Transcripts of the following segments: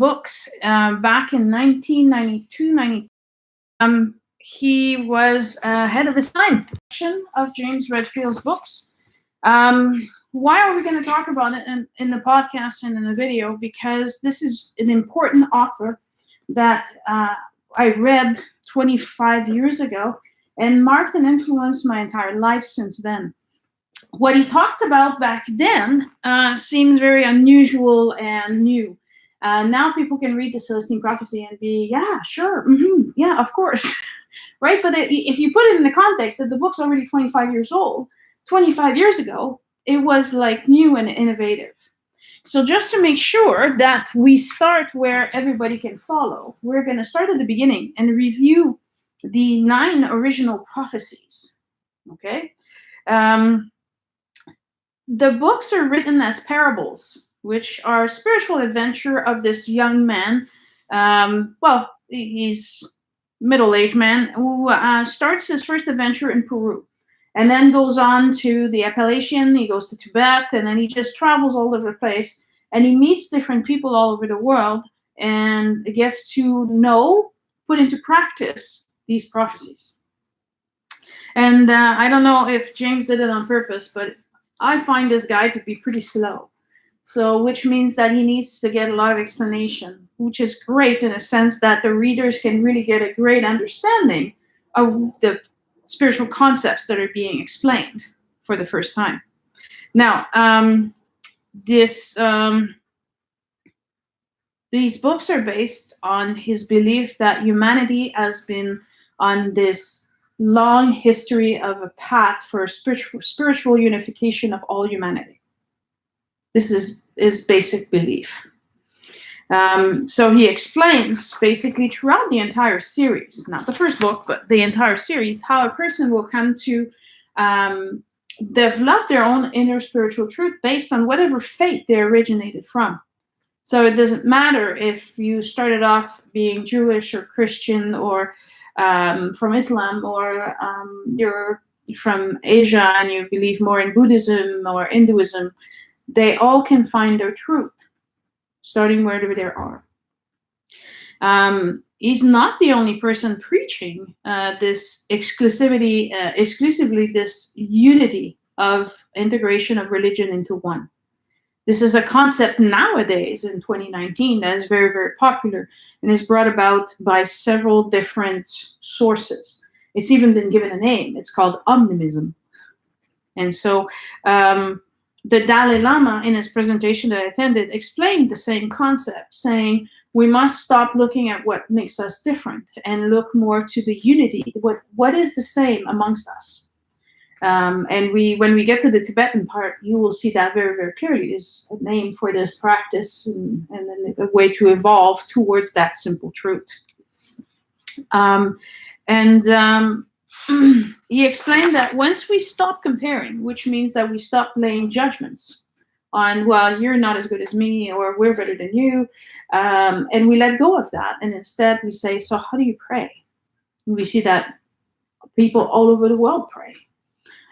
books back in 1992-93. He was ahead of his time of James Redfield's books. Why are we going to talk about it in the podcast and in the video? Because this is an important author that I read 25 years ago and marked and influenced my entire life since then. What he talked about back then seems very unusual and new. Now people can read the Celestine Prophecy and be, yeah, sure, yeah, of course, right? But if you put it in the context that the book's already 25 years old, 25 years ago, it was like new and innovative. So just to make sure that we start where everybody can follow, we're going to start at the beginning and review the 9 original prophecies, okay? The books are written as parables, which are spiritual adventure of this young man. Well, he's middle-aged man who starts his first adventure in Peru and then goes on to the Appalachian. He goes to Tibet, and then he just travels all over the place, and he meets different people all over the world and gets to know, put into practice these prophecies. And I don't know if James did it on purpose, but I find this guy to be pretty slow. So, which means that he needs to get a lot of explanation, which is great in a sense that the readers can really get a great understanding of the spiritual concepts that are being explained for the first time. Now, these books are based on his belief that humanity has been on this long history of a path for spiritual unification of all humanity. This is his basic belief. So he explains basically throughout the entire series, not the first book, but the entire series, how a person will come to develop their own inner spiritual truth based on whatever faith they originated from. So it doesn't matter if you started off being Jewish or Christian or from Islam, or you're from Asia and you believe more in Buddhism or Hinduism. They all can find their truth, starting wherever they are. He's not the only person preaching this exclusively this unity of integration of religion into one. This is a concept nowadays in 2019 that is very, very popular and is brought about by several different sources. It's even been given a name. It's called omnimism. And so the Dalai Lama, in his presentation that I attended, explained the same concept, saying we must stop looking at what makes us different and look more to the unity, what is the same amongst us. And when we get to the Tibetan part, you will see that very, very clearly. Is a name for this practice and then a way to evolve towards that simple truth. He explained that once we stop comparing, which means that we stop laying judgments on, well, you're not as good as me, or we're better than you, and we let go of that, and instead we say, so how do you pray? And we see that people all over the world pray.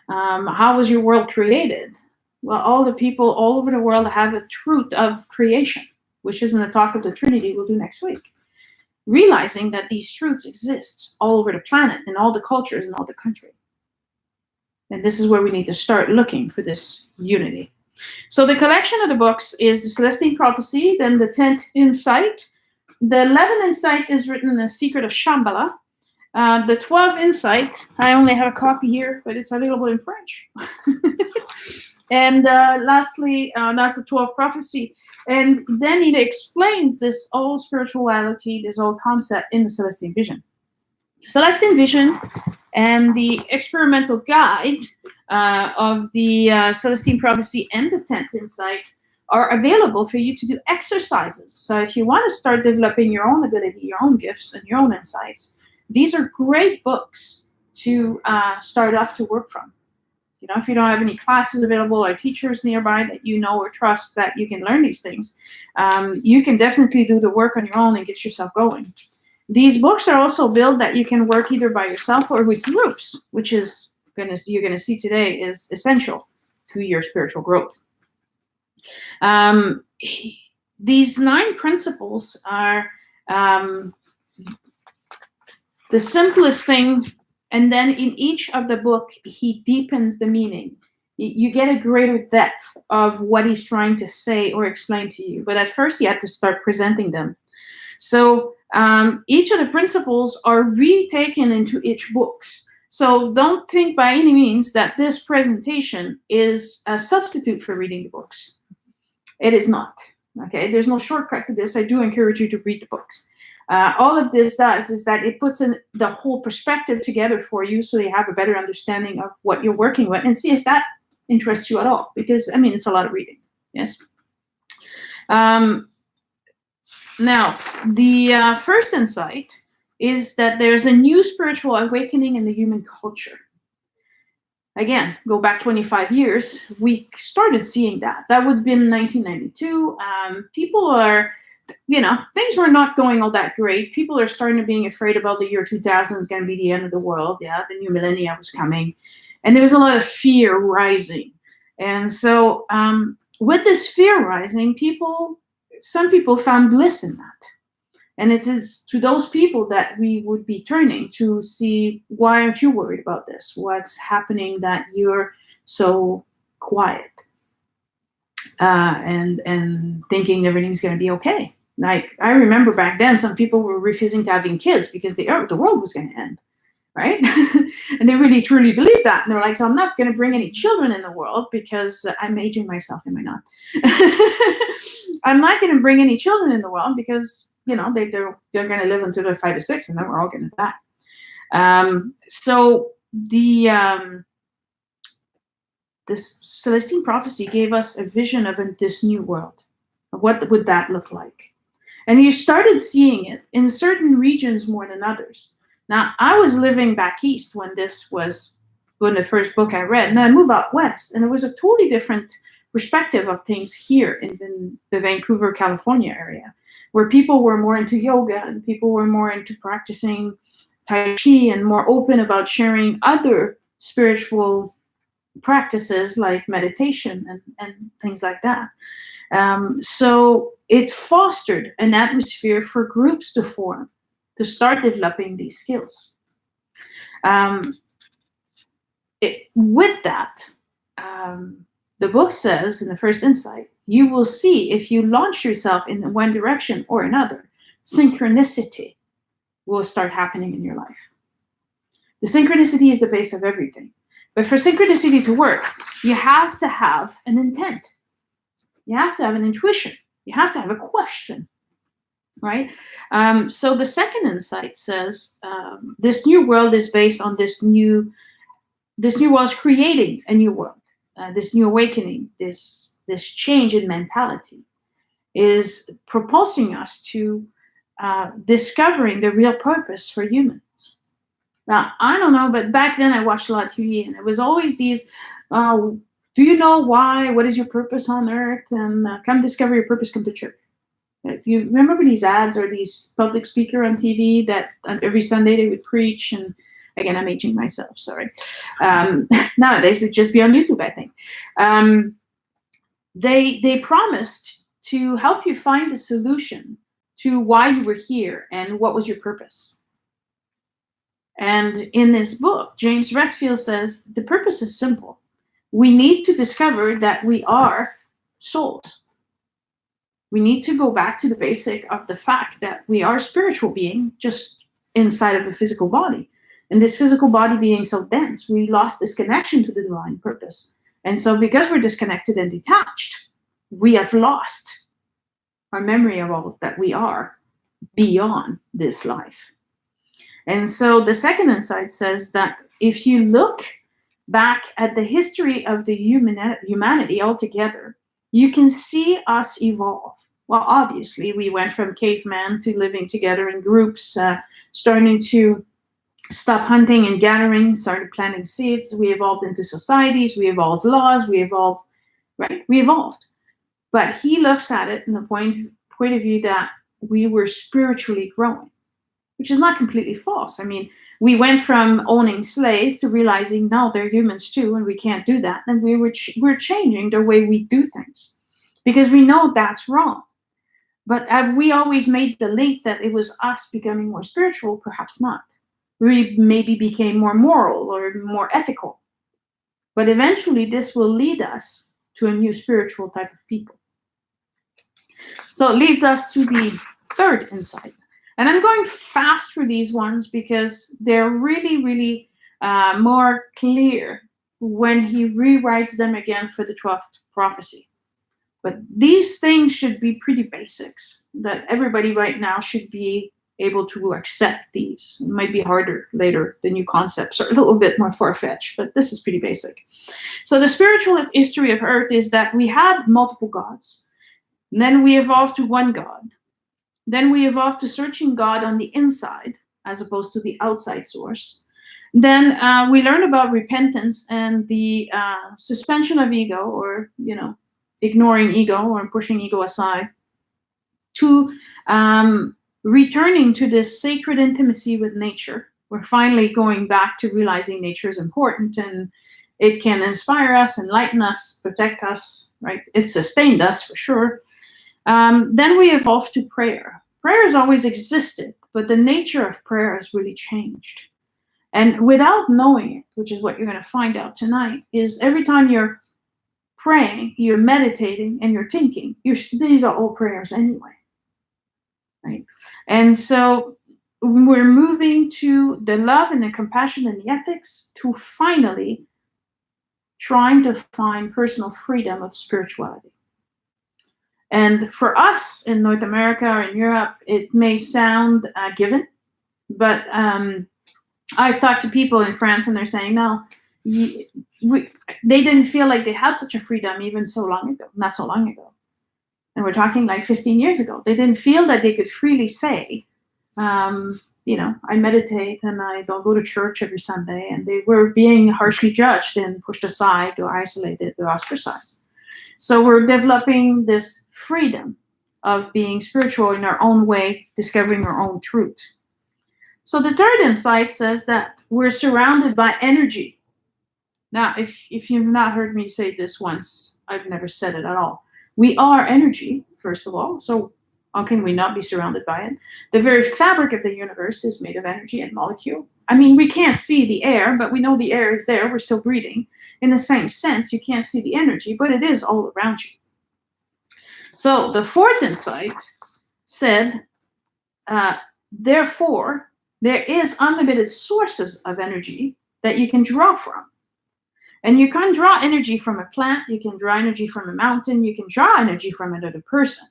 How was your world created? Well, all the people all over the world have a truth of creation, which is in the talk of the Trinity we'll do next week. Realizing that these truths exist all over the planet, in all the cultures, in all the country. And this is where we need to start looking for this unity. So the collection of the books is the Celestine Prophecy, then the 10th Insight. The 11th Insight is written in the Secret of Shambhala. The 12th Insight, I only have a copy here, but it's available in French. And lastly, that's the 12th Prophecy. And then he explains this whole spirituality, this whole concept in the Celestine Vision. Celestine Vision and the experimental guide of the Celestine Prophecy and the 10th Insight are available for you to do exercises. So if you want to start developing your own ability, your own gifts, and your own insights, these are great books to start off to work from. You know, if you don't have any classes available or teachers nearby that you know or trust that you can learn these things, you can definitely do the work on your own and get yourself going. These books are also built that you can work either by yourself or with groups, which is you're going to see today is essential to your spiritual growth. these 9 principles are the simplest thing, and then in each of the book, he deepens the meaning. You get a greater depth of what he's trying to say or explain to you. But at first, he had to start presenting them. So each of the principles are retaken into each book. So don't think by any means that this presentation is a substitute for reading the books. It is not. Okay, there's no shortcut to this. I do encourage you to read the books. All of this does is that it puts in the whole perspective together for you, so you have a better understanding of what you're working with, and see if that interests you at all. Because I mean, it's a lot of reading. Yes. Now, the first insight is that there's a new spiritual awakening in the human culture. Again, go back 25 years, we started seeing that. That would have been 1992. People are, things were not going all that great. People are starting to being afraid about the year 2000 is going to be the end of the world. Yeah, the new millennia was coming. And there was a lot of fear rising. And so with this fear rising, some people found bliss in that. And it is to those people that we would be turning to see, why aren't you worried about this? What's happening that you're so quiet and thinking everything's going to be okay? Like, I remember back then, some people were refusing to having kids because the world was going to end, right? And they really, truly believed that. And they're like, so I'm not going to bring any children in the world because I'm aging myself, am I not? I'm not going to bring any children in the world because they're going to live until they're 5 or 6, and then we're all going to die. So this Celestine Prophecy gave us a vision of this new world. What would that look like? And you started seeing it in certain regions more than others. Now, I was living back east when the first book I read, and then I moved out west, and it was a totally different perspective of things here in the Vancouver, California area, where people were more into yoga and people were more into practicing Tai Chi and more open about sharing other spiritual practices like meditation and things like that. So it fostered an atmosphere for groups to form, to start developing these skills. With that, the book says in the first insight, you will see if you launch yourself in one direction or another, synchronicity will start happening in your life. The synchronicity is the base of everything. But for synchronicity to work, you have to have an intent. You have to have an intuition. You have to have a question, right? So the second insight says this new world is based on this new world is creating a new world. This new awakening, this change in mentality is propulsing us to discovering the real purpose for humans. Now, I don't know, but back then I watched a lot of TV, and it was always these, do you know why? What is your purpose on earth? And come discover your purpose, come to church. Do you remember these ads or these public speaker on TV that every Sunday they would preach? And again, I'm aging myself, sorry. Nowadays, it'd just be on YouTube, I think. They promised to help you find a solution to why you were here and what was your purpose. And in this book, James Redfield says, the purpose is simple. We need to discover that we are souls. We need to go back to the basic of the fact that we are spiritual being just inside of a physical body. And this physical body being so dense, we lost this connection to the divine purpose. And so because we're disconnected and detached, we have lost our memory of all that we are beyond this life. And so the second insight says that if you look back at the history of the humanity altogether, you can see us evolve. Well, obviously, we went from caveman to living together in groups, starting to stop hunting and gathering, started planting seeds. We evolved into societies. We evolved laws. We evolved, right? We evolved. But he looks at it in the point of view that we were spiritually growing, which is not completely false. I mean, we went from owning slaves to realizing, no, they're humans too, and we can't do that. And we're changing the way we do things because we know that's wrong. But have we always made the link that it was us becoming more spiritual? Perhaps not. We maybe became more moral or more ethical. But eventually this will lead us to a new spiritual type of people. So it leads us to the third insight. And I'm going fast through these ones because they're really, really more clear when he rewrites them again for the 12th prophecy. But these things should be pretty basics that everybody right now should be able to accept these. It might be harder later. The new concepts are a little bit more far-fetched, but this is pretty basic. So the spiritual history of Earth is that we had multiple gods. And then we evolved to one God. Then we evolved to searching God on the inside as opposed to the outside source. Then we learned about repentance and the suspension of ego, or, ignoring ego or pushing ego aside, to returning to this sacred intimacy with nature. We're finally going back to realizing nature is important and it can inspire us, enlighten us, protect us, right? It sustained us for sure. Then we evolved to prayer. Prayer has always existed, but the nature of prayer has really changed. And without knowing it, which is what you're going to find out tonight, is every time you're praying, you're meditating, and you're thinking, these are all prayers anyway, right? And so we're moving to the love and the compassion and the ethics to finally trying to find personal freedom of spirituality. And for us in North America or in Europe, it may sound given, but I've talked to people in France and they're saying, no, they didn't feel like they had such a freedom even so long ago, not so long ago. And we're talking like 15 years ago. They didn't feel that they could freely say, I meditate and I don't go to church every Sunday. And they were being harshly judged and pushed aside or isolated or ostracized. So we're developing this freedom of being spiritual in our own way, discovering our own truth. So the third insight says that we're surrounded by energy. Now, if you've not heard me say this once, I've never said it at all. We are energy, first of all, so how can we not be surrounded by it? The very fabric of the universe is made of energy and molecule. I mean, we can't see the air, but we know the air is there. We're still breathing. In the same sense, you can't see the energy, but it is all around you. So the fourth insight said, therefore, there is unlimited sources of energy that you can draw from. And you can draw energy from a plant, you can draw energy from a mountain, you can draw energy from another person.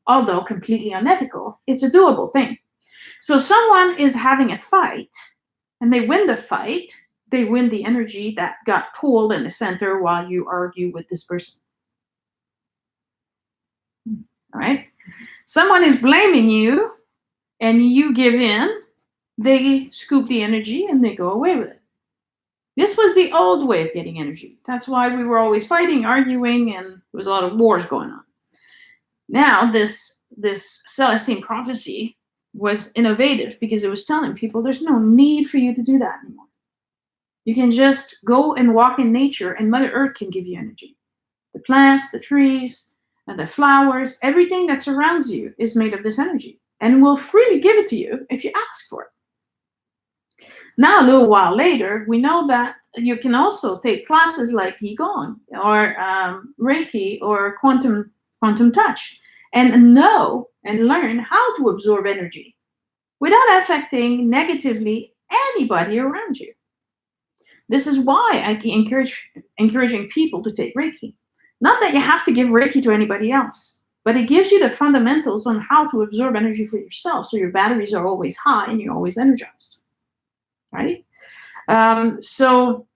Although completely unethical, it's a doable thing. So someone is having a fight, and they win the fight, they win the energy that got pulled in the center while you argue with this person. All right? Someone is blaming you, and you give in, they scoop the energy, and they go away with it. This was the old way of getting energy. That's why we were always fighting, arguing, and there was a lot of wars going on. Now, this Celestine Prophecy was innovative because it was telling people there's no need for you to do that anymore. You can just go and walk in nature, and Mother Earth can give you energy. The plants, the trees, and the flowers, everything that surrounds you is made of this energy and will freely give it to you if you ask for it. Now, a little while later, we know that you can also take classes like Qigong or REIKI or quantum touch and know and learn how to absorb energy without affecting negatively anybody around you. This is why I encouraging people to take Reiki. Not that you have to give Reiki to anybody else, but it gives you the fundamentals on how to absorb energy for yourself so your batteries are always high and you're always energized. Right? So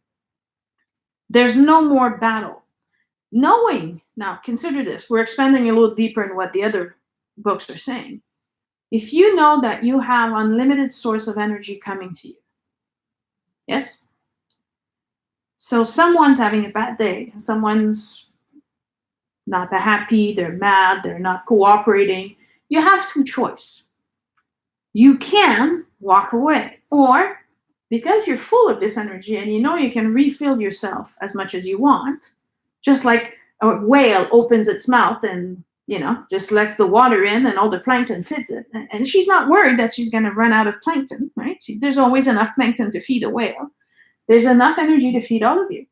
there's no more battle. Knowing, now consider this, we're expanding a little deeper in what the other books are saying. If you know that you have unlimited source of energy coming to you, yes? So someone's having a bad day, someone's not that happy, they're mad, they're not cooperating, you have two choices. You can walk away, or because you're full of this energy and you know you can refill yourself as much as you want, just like a whale opens its mouth and just lets the water in and all the plankton feeds it. And she's not worried that she's going to run out of plankton, right? There's always enough plankton to feed a whale. There's enough energy to feed all of you.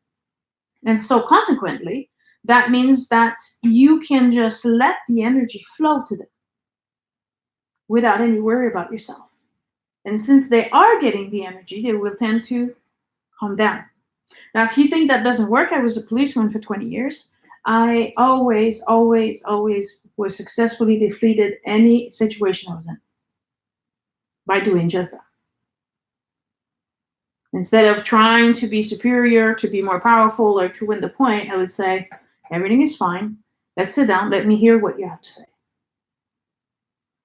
And so consequently, that means that you can just let the energy flow to them without any worry about yourself. And since they are getting the energy, they will tend to calm down. Now, if you think that doesn't work, I was a policeman for 20 years. I always was successfully defeated any situation I was in by doing just that. Instead of trying to be superior, to be more powerful, or to win the point, I would say, everything is fine. Let's sit down. Let me hear what you have to say.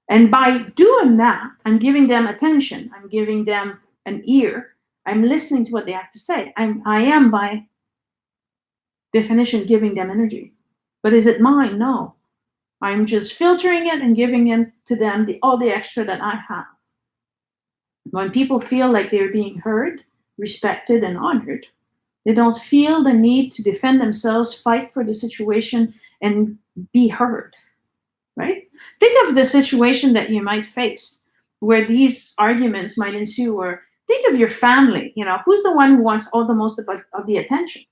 And by doing that, I'm giving them attention. I'm giving them an ear. I'm listening to what they have to say. I am, by definition, giving them energy. But is it mine? No. I'm just filtering it and giving it to them all the extra that I have. When people feel like they're being heard, respected, and honored, they don't feel the need to defend themselves, fight for the situation, and be heard, right? Think of the situation that you might face where these arguments might ensue, or think of your family. Who's the one who wants all the most of the attention?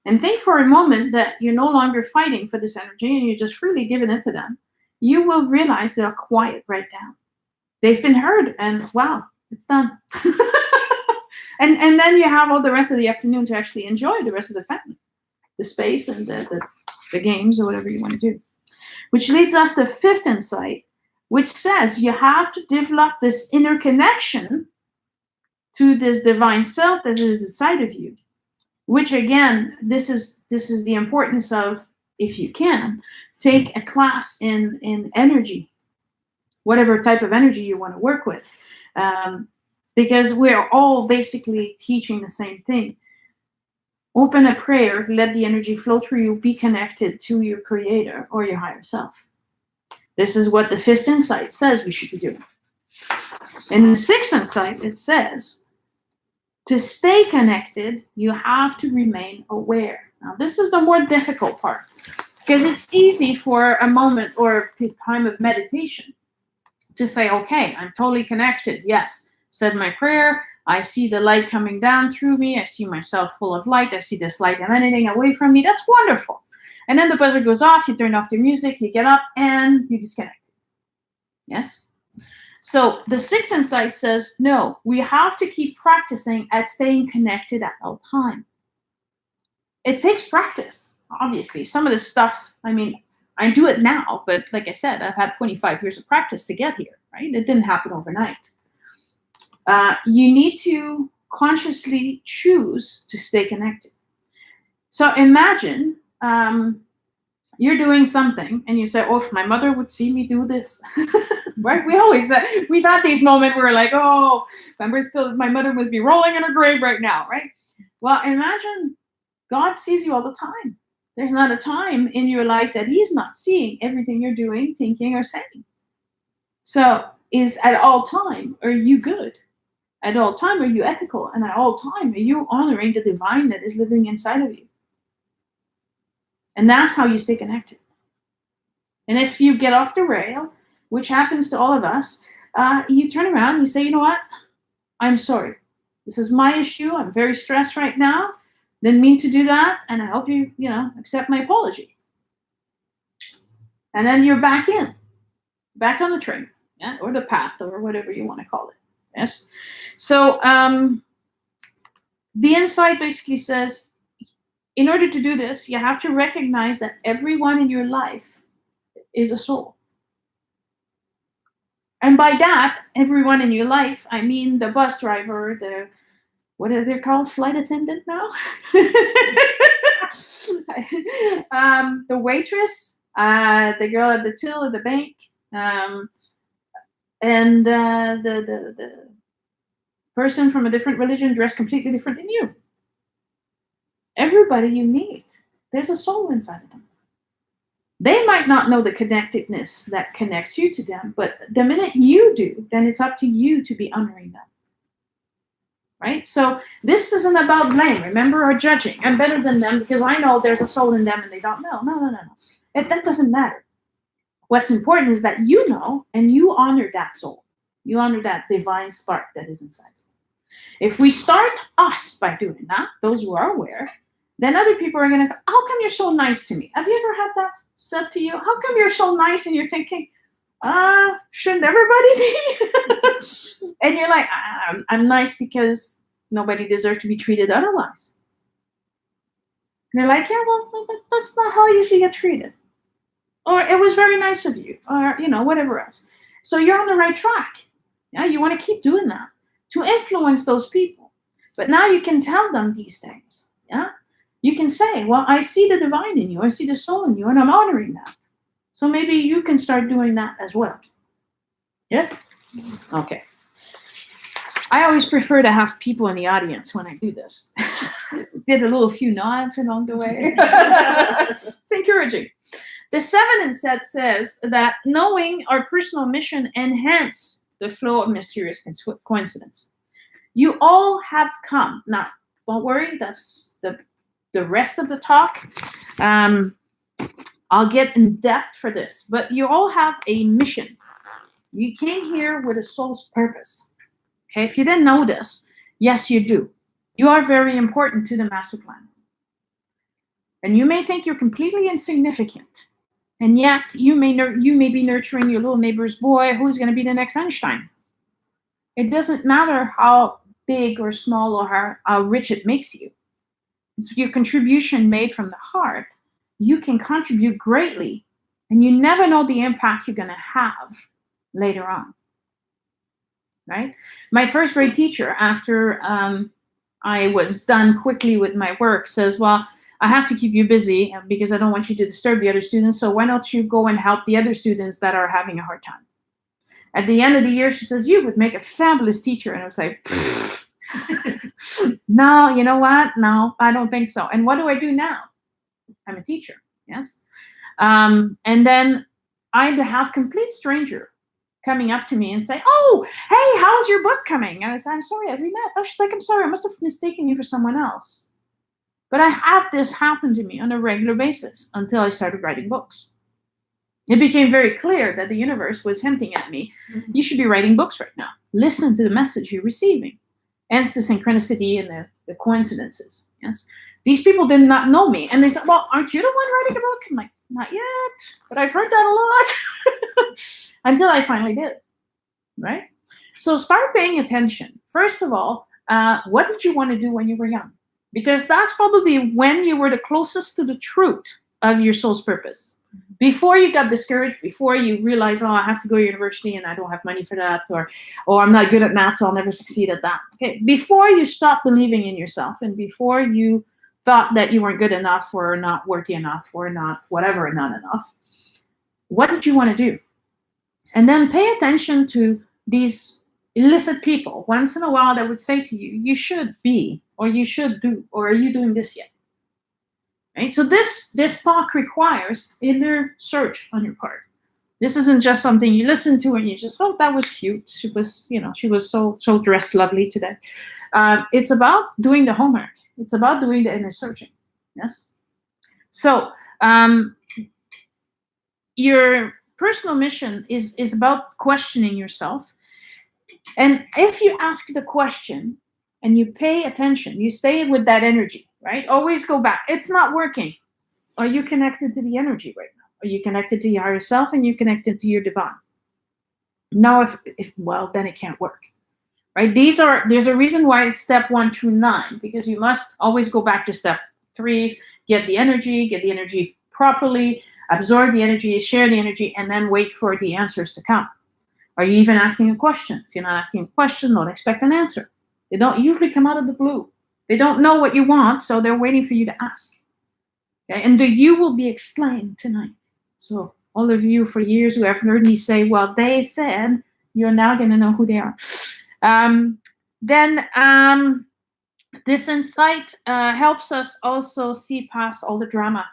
And think for a moment that you're no longer fighting for this energy and you're just freely giving it to them. You will realize they're quiet right now. They've been heard, and wow, it's done. And then you have all the rest of the afternoon to actually enjoy the rest of the family, the space, and the games, or whatever you want to do. Which leads us to fifth insight, which says you have to develop this inner connection to this divine self that is inside of you. Which, again, this is the importance of, if you can, take a class in energy, whatever type of energy you want to work with. Because we're all basically teaching the same thing. Open a prayer, let the energy flow through you, be connected to your creator or your higher self. This is what the fifth insight says we should be doing. In the sixth insight, it says, to stay connected, you have to remain aware. Now, this is the more difficult part, because it's easy for a moment or a time of meditation to say, okay, I'm totally connected. Yes, said my prayer. I see the light coming down through me. I see myself full of light. I see this light emanating away from me. That's wonderful. And then the buzzer goes off. You turn off the music. You get up and you disconnect. Yes? So the sixth insight says, no, we have to keep practicing at staying connected at all time. It takes practice, obviously. Some of this stuff, I do it now, but like I said, I've had 25 years of practice to get here, right? It didn't happen overnight. You need to consciously choose to stay connected. So imagine you're doing something and you say, oh, if my mother would see me do this, right? We've had these moments where we're like, oh, my mother must be rolling in her grave right now, right? Well, imagine God sees you all the time. There's not a time in your life that he's not seeing everything you're doing, thinking, or saying. So at all time, are you good? At all time, are you ethical? And at all time, are you honoring the divine that is living inside of you? And that's how you stay connected. And if you get off the rail, which happens to all of us, you turn around and you say, you know what? I'm sorry. This is my issue. I'm very stressed right now. Didn't mean to do that. And I hope you, accept my apology. And then you're back on the train, yeah, or the path, or whatever you want to call it. Yes. So the insight basically says, in order to do this, you have to recognize that everyone in your life is a soul. And by that, everyone in your life, I mean the bus driver, what are they called? Flight attendant now? The waitress, the girl at the till at the bank, and the person from a different religion dressed completely different than you. Everybody you meet, there's a soul inside of them. They might not know the connectedness that connects you to them, but the minute you do, then it's up to you to be honoring them. Right? So this isn't about blame, remember, or judging. I'm better than them because I know there's a soul in them and they don't know. No. That doesn't matter. What's important is that you know and you honor that soul. You honor that divine spark that is inside. If we start us by doing that, those who are aware, then other people are going to, how come you're so nice to me? Have you ever had that said to you? How come you're so nice? And you're thinking, shouldn't everybody be? And you're like, I'm nice because nobody deserves to be treated otherwise. And they're like, yeah, well, that's not how I usually get treated. Or it was very nice of you, or, whatever else. So you're on the right track. Yeah, you want to keep doing that to influence those people. But now you can tell them these things. Yeah, you can say, well, I see the divine in you. I see the soul in you, and I'm honoring that. So maybe you can start doing that as well. Yes? Okay. I always prefer to have people in the audience when I do this. Did a little few nods along the way. It's encouraging. The 7 set says that knowing our personal mission enhance the flow of mysterious coincidence. You all have come. Now, don't worry, that's the rest of the talk. I'll get in depth for this, but you all have a mission. You came here with a soul's purpose. Okay, if you didn't know this, yes, you do. You are very important to the master plan. And you may think you're completely insignificant. And yet, you may be nurturing your little neighbor's boy who's going to be the next Einstein. It doesn't matter how big or small or how rich it makes you. It's your contribution made from the heart. You can contribute greatly, and you never know the impact you're going to have later on. Right? My first grade teacher, after I was done quickly with my work, says, well, I have to keep you busy because I don't want you to disturb the other students. So why don't you go and help the other students that are having a hard time? At the end of the year, she says, you would make a fabulous teacher. And I was like, no, you know what? No, I don't think so. And what do I do now? I'm a teacher. Yes. And then I'd have complete stranger coming up to me and say, oh, hey, how's your book coming? And I said, I'm sorry, have we met? Oh, she's like, I'm sorry, I must have mistaken you for someone else. But I have this happen to me on a regular basis until I started writing books. It became very clear that the universe was hinting at me, you should be writing books right now. Listen to the message you're receiving. Hence the synchronicity and the coincidences. Yes. These people did not know me. And they said, well, aren't you the one writing a book? I'm like, not yet, but I've heard that a lot. Until I finally did. Right? So start paying attention. First of all, what did you want to do when you were young? Because that's probably when you were the closest to the truth of your soul's purpose. Before you got discouraged, before you realized, oh, I have to go to university and I don't have money for that, or I'm not good at math, so I'll never succeed at that. Okay, before you stopped believing in yourself and before you thought that you weren't good enough or not worthy enough or not whatever, not enough, what did you want to do? And then pay attention to these illicit people once in a while that would say to you, you should be, or you should do, or are you doing this yet? Right? So this talk requires inner search on your part. This isn't just something you listen to and you just, oh, that was cute. She was so dressed lovely today. It's about doing the homework. It's about doing the inner searching. Yes. So your personal mission is about questioning yourself. And if you ask the question and you pay attention, you stay with that energy, right? Always go back. It's not working. Are you connected to the energy right now? Are you connected to your higher self and you connected to your divine? No, if well, then it can't work, right? There's a reason why it's step 1 through 9, because you must always go back to step 3, get the energy properly, absorb the energy, share the energy, and then wait for the answers to come. Are you even asking a question? If you're not asking a question, don't expect an answer. They don't usually come out of the blue. They don't know what you want, so they're waiting for you to ask. Okay? And the you will be explained tonight. So all of you for years who have heard me say, well, they said, you're now going to know who they are. This insight helps us also see past all the drama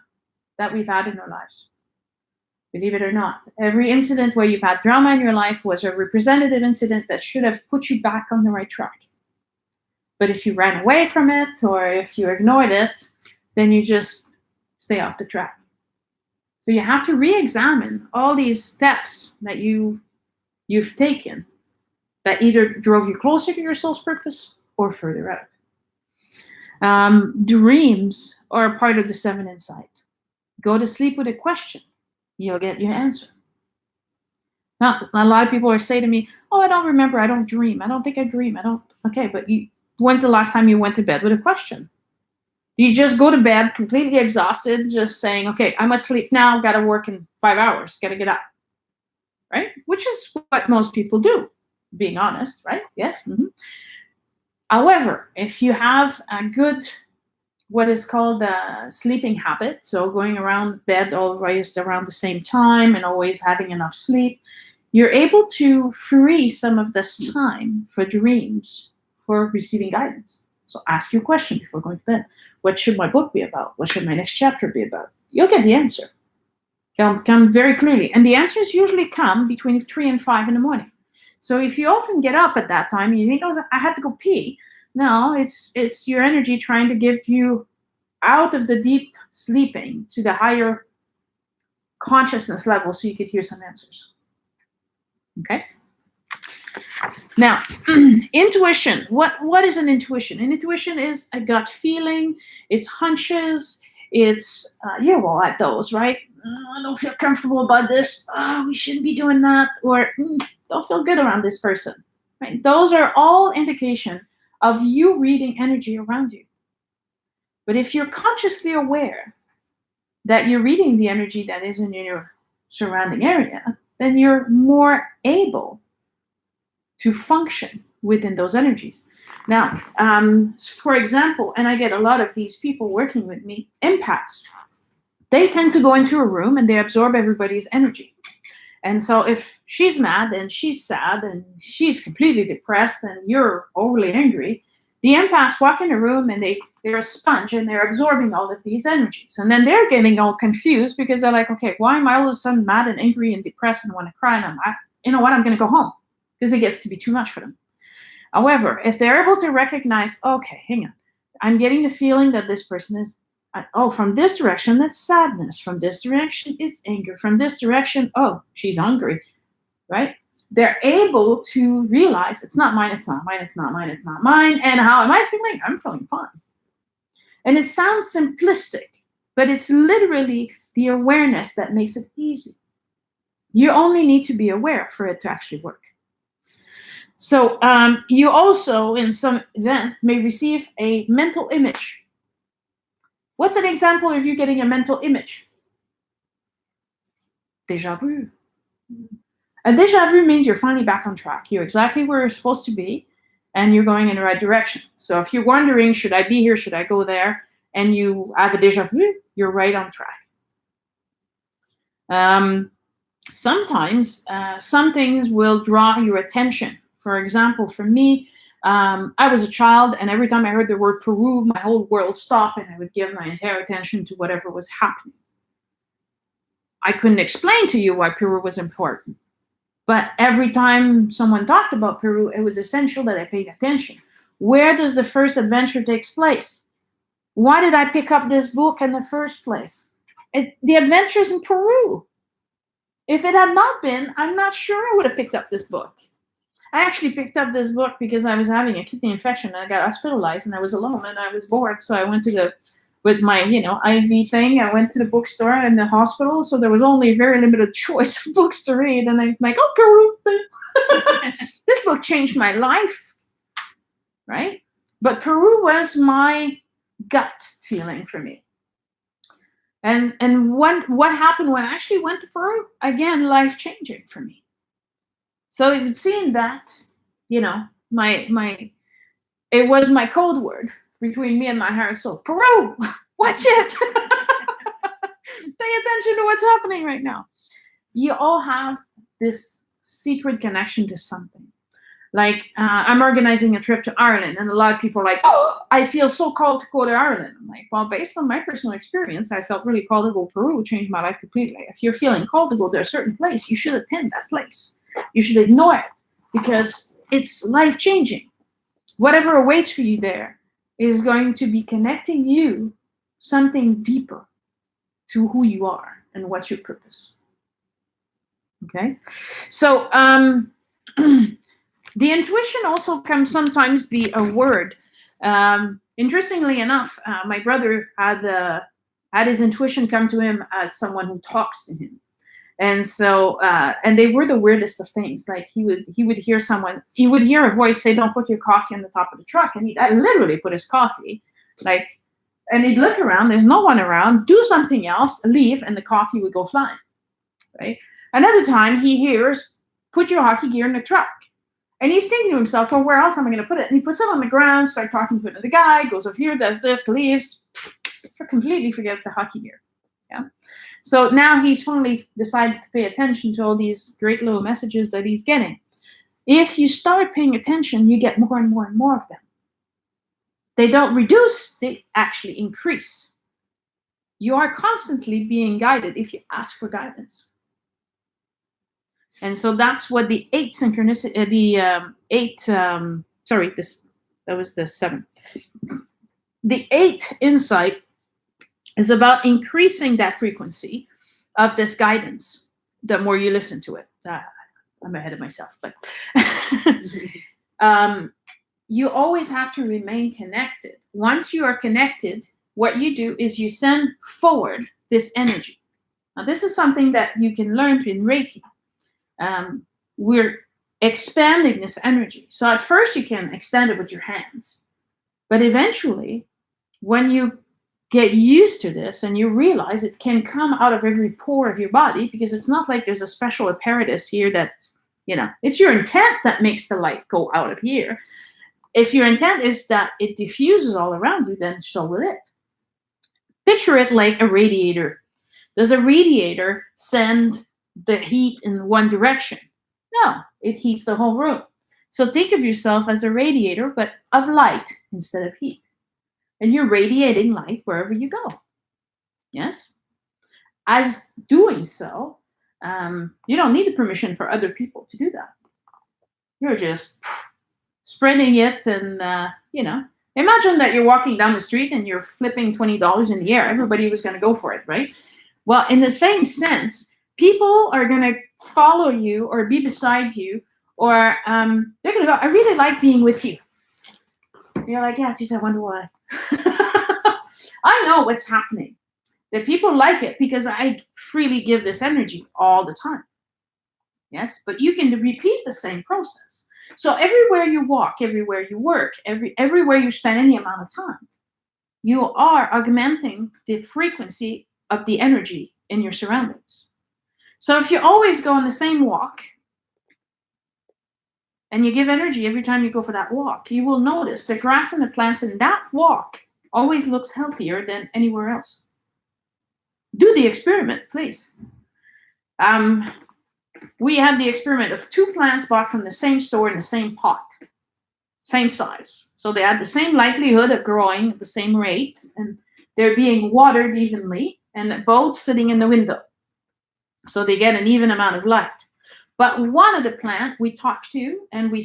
that we've had in our lives. Believe it or not, every incident where you've had drama in your life was a representative incident that should have put you back on the right track. But if you ran away from it or if you ignored it, then you just stay off the track. So you have to re-examine all these steps that you've taken that either drove you closer to your soul's purpose or further out. Dreams are part of the 7 insight. Go to sleep with a question, you'll get your answer. Now, a lot of people are saying to me, "Oh, I don't remember. I don't dream. I don't think I dream. I don't." Okay, but when's the last time you went to bed with a question? You just go to bed completely exhausted, just saying, "Okay, I must sleep now. Got to work in 5 hours. Got to get up." Right? Which is what most people do, being honest, right? Yes. Mm-hmm. However, if you have a good, what is called a sleeping habit, so going around bed always around the same time and always having enough sleep, you're able to free some of this time for dreams, for receiving guidance. So ask your question before going to bed. What should my book be about? What should my next chapter be about? You'll get the answer. Come very clearly. And the answers usually come between 3 and 5 in the morning. So if you often get up at that time, you think, "Oh, I had to go pee." No, it's your energy trying to get you out of the deep sleeping to the higher consciousness level so you could hear some answers. Okay? Now, intuition. What is an intuition? An intuition is a gut feeling. It's hunches. It's, well, at those, right? I don't feel comfortable about this. Oh, we shouldn't be doing that. Or don't feel good around this person. Right? Those are all indication of you reading energy around you. But if you're consciously aware that you're reading the energy that is in your surrounding area, then you're more able to function within those energies. Now, for example, and I get a lot of these people working with me, empaths, they tend to go into a room and they absorb everybody's energy. And so if she's mad and she's sad and she's completely depressed and you're overly angry, the empaths walk in a room and they're a sponge and they're absorbing all of these energies. And then they're getting all confused because they're like, "Okay, why am I all of a sudden mad and angry and depressed and want to cry? And you know what, I'm going to go home," because it gets to be too much for them. However, if they're able to recognize, "Okay, hang on, I'm getting the feeling that this person is, from this direction, that's sadness. From this direction, it's anger. From this direction, oh, she's hungry," right? They're able to realize it's not mine, it's not mine, it's not mine, it's not mine. And how am I feeling? I'm feeling fine. And it sounds simplistic, but it's literally the awareness that makes it easy. You only need to be aware for it to actually work. So you also, in some event, may receive a mental image. What's an example of you getting a mental image? Déjà vu. A déjà vu means you're finally back on track. You're exactly where you're supposed to be, and you're going in the right direction. So if you're wondering, should I be here, should I go there, and you have a déjà vu, you're right on track. Sometimes some things will draw your attention. For example, for me, I was a child, and every time I heard the word Peru, my whole world stopped, and I would give my entire attention to whatever was happening. I couldn't explain to you why Peru was important. But every time someone talked about Peru, it was essential that I paid attention. Where does the first adventure take place? Why did I pick up this book in the first place? The adventure's in Peru. If it had not been, I'm not sure I would have picked up this book. I actually picked up this book because I was having a kidney infection and I got hospitalized and I was alone and I was bored. So I went to with my, IV thing, I went to the bookstore and the hospital. So there was only a very limited choice of books to read. And I was like, oh, Peru. This book changed my life, right? But Peru was my gut feeling for me. And what happened when I actually went to Peru? Again, life-changing for me. So it would seem that, it was my code word between me and my higher soul. Peru, watch it. Pay attention to what's happening right now. You all have this secret connection to something. Like I'm organizing a trip to Ireland, and a lot of people are like, "Oh, I feel so called to go to Ireland." I'm like, well, based on my personal experience, I felt really called to go to Peru. It changed my life completely. If you're feeling called to go to a certain place, you should attend that place. You should ignore it because it's life-changing. Whatever awaits for you there is going to be connecting you something deeper to who you are. and what's your purpose. Okay, so the intuition also can sometimes be a word. Interestingly enough, my brother had his intuition come to him as someone who talks to him. And so, and they were the weirdest of things. Like he would hear a voice say, "Don't put your coffee on the top of the truck," and he'd literally put his coffee, like, and he'd look around. There's no one around. Do something else, leave, and the coffee would go flying. Right. Another time, he hears, "Put your hockey gear in the truck," and he's thinking to himself, "Well, where else am I going to put it?" And he puts it on the ground, starts talking to another guy, goes over here, does this, leaves, completely forgets the hockey gear. Yeah. So now he's finally decided to pay attention to all these great little messages that he's getting. If you start paying attention, you get more and more and more of them. They don't reduce, they actually increase. You are constantly being guided if you ask for guidance. And so that's what the eighth synchronicity, that was the 7. The 8th insight is about increasing that frequency of this guidance the more you listen to it. I'm ahead of myself, but you always have to remain connected. Once you are connected, what you do is you send forward this energy. Now, this is something that you can learn in Reiki. We're expanding this energy. So at first you can extend it with your hands, but eventually when you get used to this and you realize it can come out of every pore of your body, because it's not like there's a special apparatus here that's, it's your intent that makes the light go out of here. If your intent is that it diffuses all around you, then so will it. Picture it like a radiator. Does a radiator send the heat in one direction? No, it heats the whole room. So think of yourself as a radiator, but of light instead of heat. And you're radiating light wherever you go. Yes? As doing so, you don't need the permission for other people to do that. You're just spreading it and, imagine that you're walking down the street and you're flipping $20 in the air. Everybody was going to go for it, right? Well, in the same sense, people are going to follow you or be beside you, or they're going to go, "I really like being with you." And you're like, "Yeah, geez, I wonder why." I know what's happening. That people like it because I freely give this energy all the time. Yes, but you can repeat the same process. So everywhere you walk, everywhere you work, everywhere you spend any amount of time, you are augmenting the frequency of the energy in your surroundings. So if you always go on the same walk and you give energy every time you go for that walk, you will notice the grass and the plants in that walk always looks healthier than anywhere else. Do the experiment, please. We had the experiment of 2 plants bought from the same store in the same pot, same size. So they had the same likelihood of growing at the same rate, and they're being watered evenly, and both sitting in the window. So they get an even amount of light. But one of the plant we talk to, and we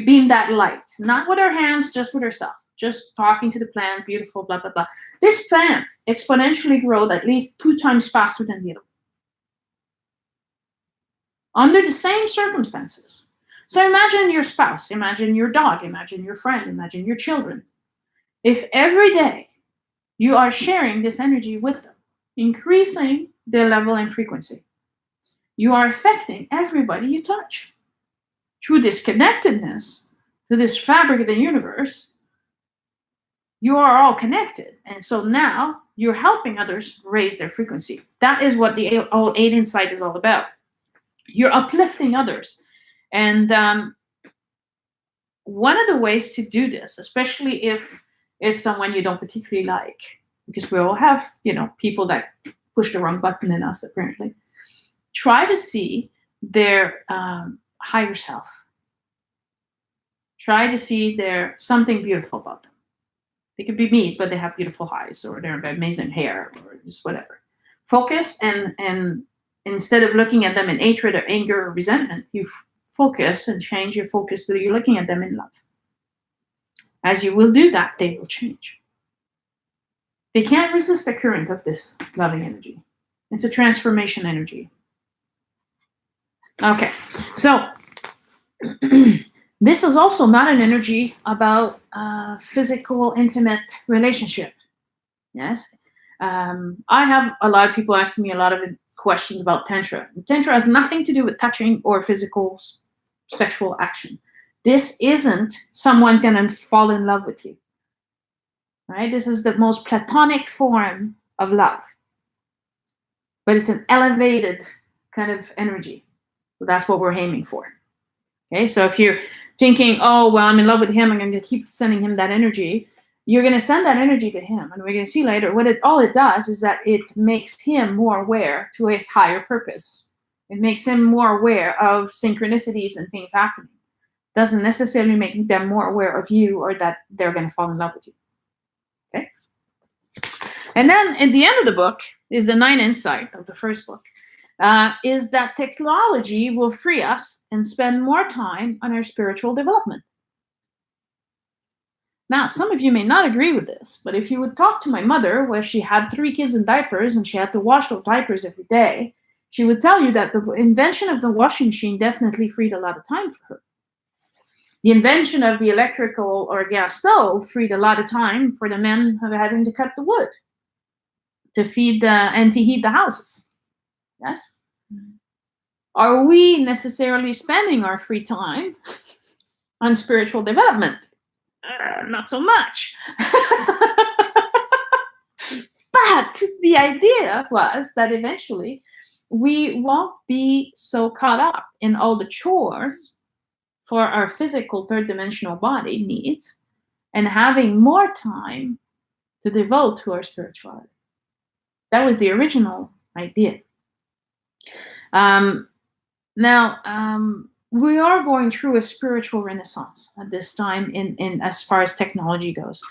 beam that light, not with our hands, just with ourselves, just talking to the plant, beautiful, blah, blah, blah. This plant exponentially grows at least 2 times faster than the other. Under the same circumstances. So imagine your spouse, imagine your dog, imagine your friend, imagine your children. If every day you are sharing this energy with them, increasing their level and frequency, you are affecting everybody you touch. Through this connectedness to this fabric of the universe, you are all connected. And so now you're helping others raise their frequency. That is what the all 8 insight is all about. You're uplifting others. And one of the ways to do this, especially if it's someone you don't particularly like, because we all have, people that push the wrong button in us, apparently. Try to see their higher self. Try to see their something beautiful about them. They could be me, but they have beautiful eyes, or they have amazing hair, or just whatever. Focus, and instead of looking at them in hatred or anger or resentment, you focus and change your focus so you're looking at them in love. As you will do that, they will change. They can't resist the current of this loving energy. It's a transformation energy. Okay, so this is also not an energy about physical, intimate relationship. Yes, I have a lot of people asking me a lot of questions about tantra. Tantra has nothing to do with touching or physical sexual action. This isn't someone gonna fall in love with you, right? This is the most platonic form of love, but it's an elevated kind of energy. So that's what we're aiming for. Okay, so if you're thinking, oh, well, I'm in love with him, I'm going to keep sending him that energy, you're going to send that energy to him. And we're going to see later what all it does is that it makes him more aware to his higher purpose. It makes him more aware of synchronicities and things happening. Doesn't necessarily make them more aware of you or that they're going to fall in love with you. Okay. And then at the end of the book is the 9th insight of the first book. Is that technology will free us and spend more time on our spiritual development. Now, some of you may not agree with this, but if you would talk to my mother, where she had 3 kids in diapers and she had to wash those diapers every day, she would tell you that the invention of the washing machine definitely freed a lot of time for her. The invention of the electrical or gas stove freed a lot of time for the men who were having to cut the wood to feed and to heat the houses. Yes? Are we necessarily spending our free time on spiritual development? Not so much. But the idea was that eventually we won't be so caught up in all the chores for our physical third dimensional body needs and having more time to devote to our spirituality. That was the original idea. We are going through a spiritual renaissance at this time in as far as technology goes.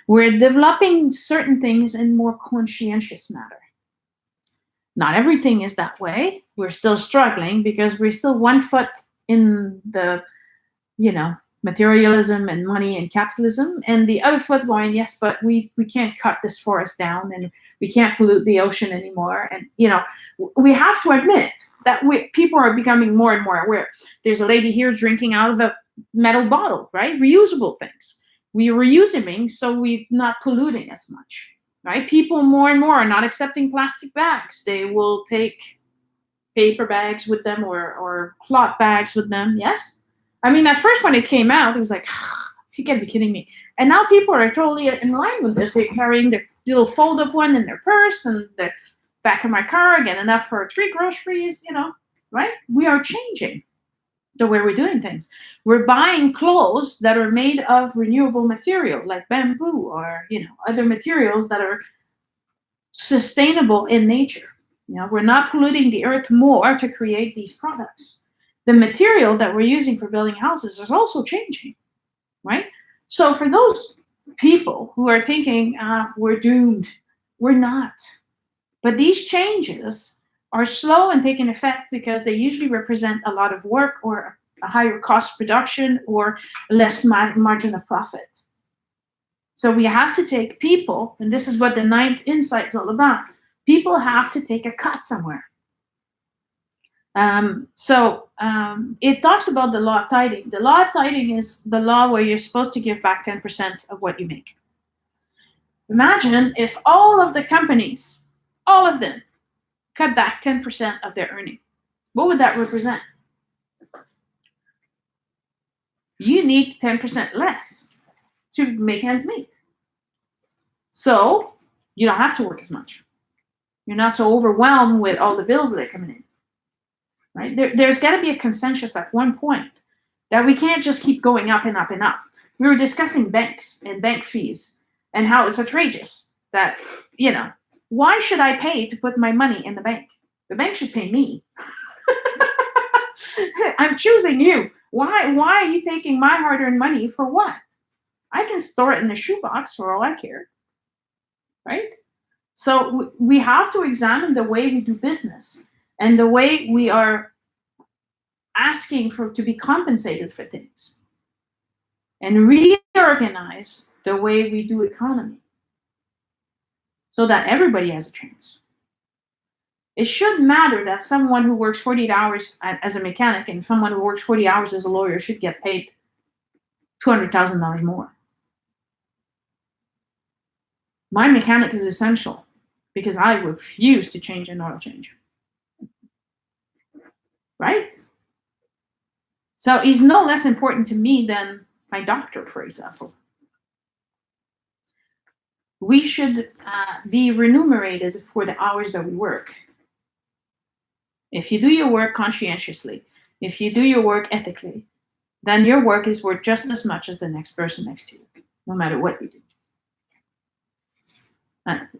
We're developing certain things in more conscientious manner. Not everything is that way. We're still struggling because we're still one foot in the, materialism and money and capitalism, and the other foot going, yes, but we can't cut this forest down and we can't pollute the ocean anymore. And, we have to admit that people are becoming more and more aware. There's a lady here drinking out of a metal bottle, right? Reusable things. We reuse them so we're not polluting as much, right? People more and more are not accepting plastic bags. They will take paper bags with them or cloth bags with them, yes? I mean, at first when it came out, it was like, you gotta be kidding me. And now people are totally in line with this. They're carrying the little fold-up one in their purse and the back of my car, get enough for 3 groceries, right? We are changing the way we're doing things. We're buying clothes that are made of renewable material, like bamboo or, other materials that are sustainable in nature. We're not polluting the earth more to create these products. The material that we're using for building houses is also changing, right? So for those people who are thinking, we're doomed, we're not. But these changes are slow and taking effect because they usually represent a lot of work or a higher cost production or less margin of profit. So we have to take people, and this is what the 9th insight is all about, people have to take a cut somewhere. It talks about the law of tithing. The law of tithing is the law where you're supposed to give back 10% of what you make. Imagine if all of the companies, all of them, cut back 10% of their earning. What would that represent? You need 10% less to make ends meet. So you don't have to work as much. You're not so overwhelmed with all the bills that are coming in. Right? There's got to be a consensus at one point that we can't just keep going up and up and up. We were discussing banks and bank fees and how it's outrageous that, why should I pay to put my money in the bank? The bank should pay me. I'm choosing you. Why are you taking my hard-earned money for what? I can store it in a shoebox for all I care. Right? So we have to examine the way we do business and the way we are asking to be compensated for things and reorganize the way we do economy so that everybody has a chance. It should matter that someone who works 48 hours as a mechanic and someone who works 40 hours as a lawyer should get paid $200,000 more. My mechanic is essential because I refuse to change an oil change. Right? So he's no less important to me than my doctor, for example. We should be remunerated for the hours that we work. If you do your work conscientiously, if you do your work ethically, then your work is worth just as much as the next person next to you, no matter what you do.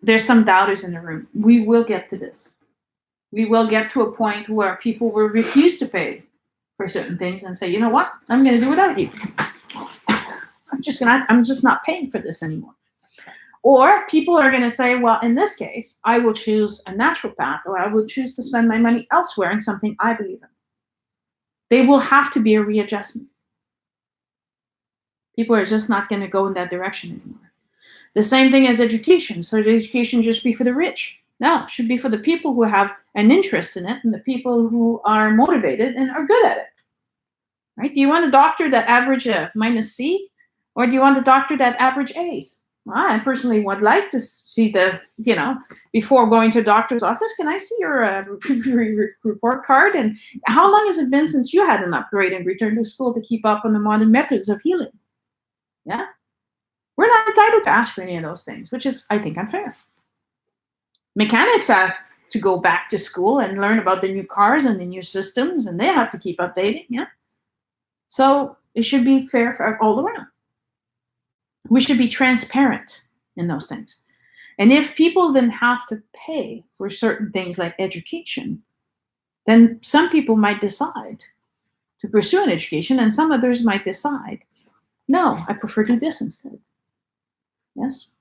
There's some doubters in the room. We will get to this. We will get to a point where people will refuse to pay for certain things and say, you know what, I'm going to do without you. I'm just not paying for this anymore. Or people are going to say, well, in this case, I will choose a natural path, or I will choose to spend my money elsewhere in something I believe in. There will have to be a readjustment. People are just not going to go in that direction anymore. The same thing as education. So the education just be for the rich. No, it should be for the people who have an interest in it and the people who are motivated and are good at it. Right? Do you want a doctor that average a -C, or do you want a doctor that average A's? Well, I personally would like to see before going to a doctor's office, can I see your report card? And how long has it been since you had an upgrade and returned to school to keep up on the modern methods of healing? Yeah? We're not entitled to ask for any of those things, which is, I think, unfair. Mechanics have to go back to school and learn about the new cars and the new systems, and they have to keep updating, yeah? So it should be fair for all around. We should be transparent in those things. And if people then have to pay for certain things like education, then some people might decide to pursue an education, and some others might decide, no, I prefer to do this instead. Yes?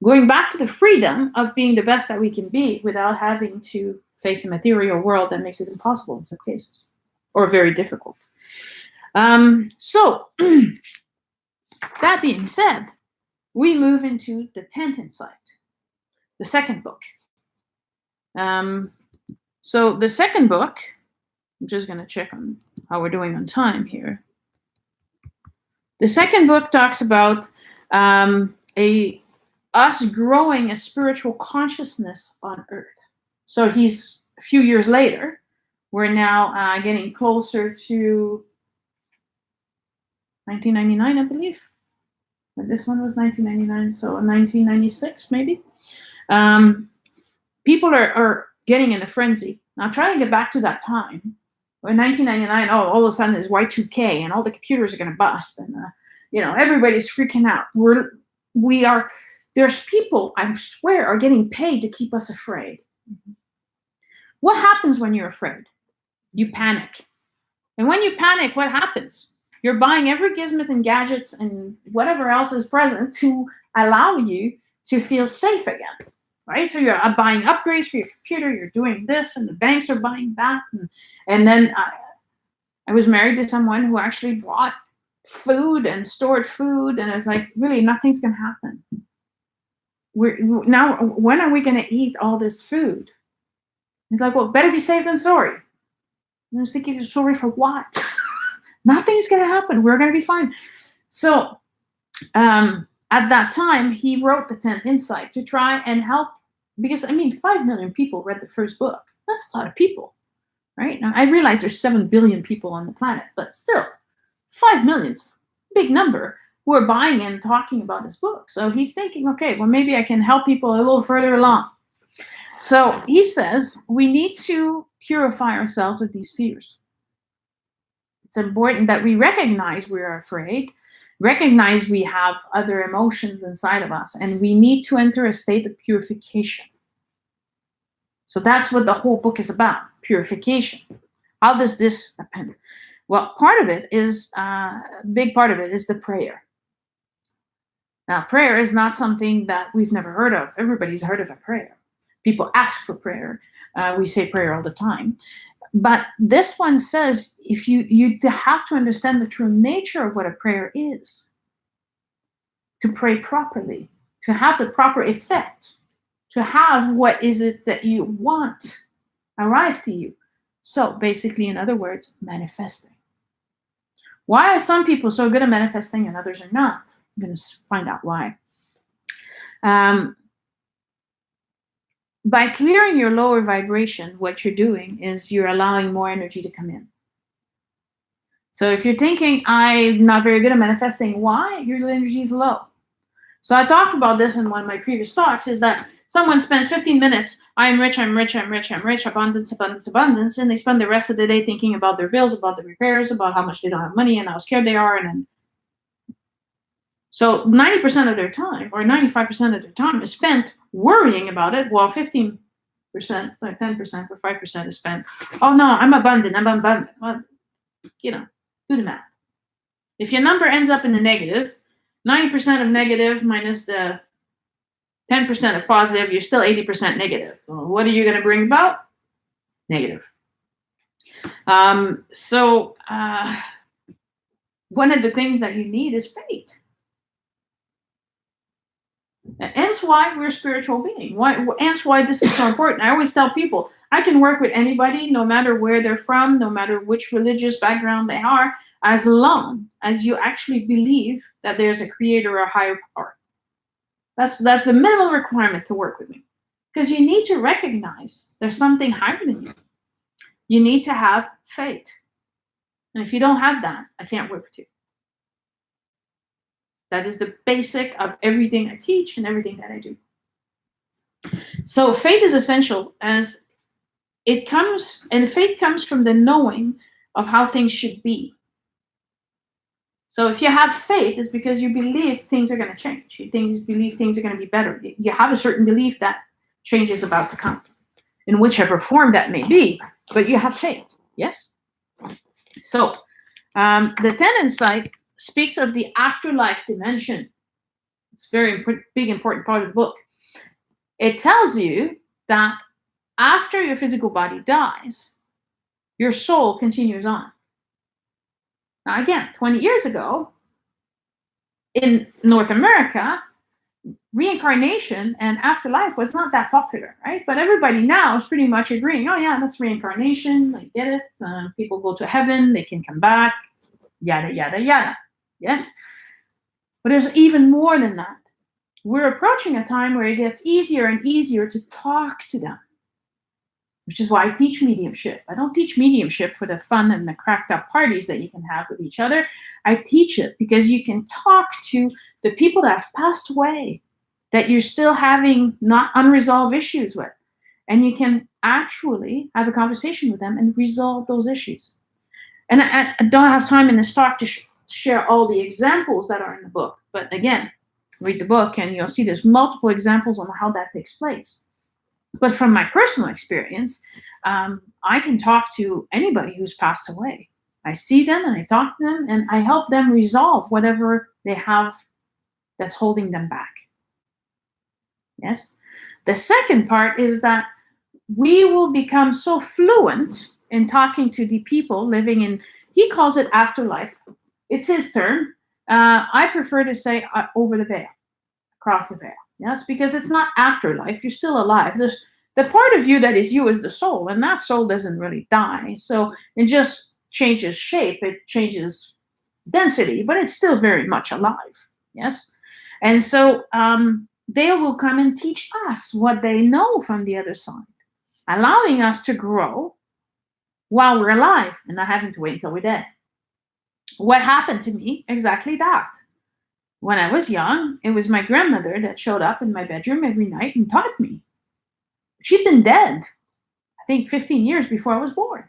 Going back to the freedom of being the best that we can be without having to face a material world that makes it impossible in some cases, or very difficult. So, that being said, we move into the 10th insight, the second book. So the second book, I'm just going to check on how we're doing on time here. The second book talks about us growing a spiritual consciousness on Earth. So he's a few years later. We're now getting closer to 1999, I believe. But this one was 1999, so 1996 maybe. People are getting in a frenzy. Now try to get back to that time. In 1999, all of a sudden it's Y2K and all the computers are going to bust, and everybody's freaking out. There's people, I swear, are getting paid to keep us afraid. What happens when you're afraid? You panic. And when you panic, what happens? You're buying every gizmo and gadgets and whatever else is present to allow you to feel safe again, right? So you're buying upgrades for your computer, you're doing this, and the banks are buying that. And then I was married to someone who actually bought food and stored food, and I was like, really, nothing's going to happen. Now, when are we going to eat all this food? He's like, well, better be safe than sorry. And I was thinking, sorry for what? Nothing's going to happen. We're going to be fine. So at that time, he wrote the 10th Insight to try and help, because, 5 million people read the first book. That's a lot of people, right? Now, I realize there's 7 billion people on the planet, but still, 5 million's a big number who are buying and talking about his book. So he's thinking, okay, well, maybe I can help people a little further along. So he says we need to purify ourselves of these fears. It's important that we recognize we're afraid, recognize we have other emotions inside of us, and we need to enter a state of purification. So that's what the whole book is about, purification. How does this happen? Well, part of it is, a big part of it is the prayer. Now, prayer is not something that we've never heard of. Everybody's heard of a prayer. People ask for prayer. We say prayer all the time. But this one says, if you have to understand the true nature of what a prayer is, to pray properly, to have the proper effect, to have what is it that you want, arrive to you. So basically, in other words, manifesting. Why are some people so good at manifesting and others are not? I'm going to find out why. By clearing your lower vibration, what you're doing is you're allowing more energy to come in. So if you're thinking, I'm not very good at manifesting, why? Your energy is low. So I talked about this in one of my previous talks, is that someone spends 15 minutes, I'm rich, I'm rich, I'm rich, I'm rich, abundance, abundance, abundance, and they spend the rest of the day thinking about their bills, about the repairs, about how much they don't have money and how scared they are. And then, so 90% of their time, or 95% of their time, is spent worrying about it, while 15%, like 10% or 5% is spent, oh no, I'm abundant, I'm abundant. Well, do the math. If your number ends up in the negative, 90% of negative minus the 10% of positive, you're still 80% negative. Well, what are you going to bring about? Negative. So one of the things that you need is faith. Hence why we're spiritual beings. Hence why this is so important. I always tell people, I can work with anybody, no matter where they're from, no matter which religious background they are, as long as you actually believe that there's a creator or a higher power. That's the minimal requirement to work with me. Because you need to recognize there's something higher than you. You need to have faith. And if you don't have that, I can't work with you. That is the basic of everything I teach and everything that I do. So faith is essential, as it comes, and faith comes from the knowing of how things should be. So if you have faith, it's because you believe things are going to change. You believe things are going to be better. You have a certain belief that change is about to come, in whichever form that may be, but you have faith. Yes? So the 10 insight speaks of the afterlife dimension. It's a very big, important part of the book. It tells you that after your physical body dies, your soul continues on. Now, again, 20 years ago, in North America, reincarnation and afterlife was not that popular, right? But everybody now is pretty much agreeing, oh yeah, that's reincarnation, I get it. People go to heaven, they can come back, yada, yada, yada. Yes? But there's even more than that. We're approaching a time where it gets easier and easier to talk to them, which is why I teach mediumship. I don't teach mediumship for the fun and the cracked up parties that you can have with each other. I teach it because you can talk to the people that have passed away, that you're still having not unresolved issues with. And you can actually have a conversation with them and resolve those issues. And I don't have time in this talk to share all the examples that are in the book. But again, read the book and you'll see there's multiple examples on how that takes place. But from my personal experience, I can talk to anybody who's passed away. I see them and I talk to them and I help them resolve whatever they have that's holding them back. Yes. The second part is that we will become so fluent in talking to the people living in, he calls it afterlife. It's his term. I prefer to say over the veil, across the veil. Yes, because it's not afterlife. You're still alive. There's the part of you that is you is the soul, and that soul doesn't really die. So it just changes shape. It changes density, but it's still very much alive. Yes. And so they will come and teach us what they know from the other side, allowing us to grow while we're alive and not having to wait until we're dead. What happened to me? Exactly that. When I was young, it was my grandmother that showed up in my bedroom every night and taught me. She'd been dead, I think 15 years before I was born.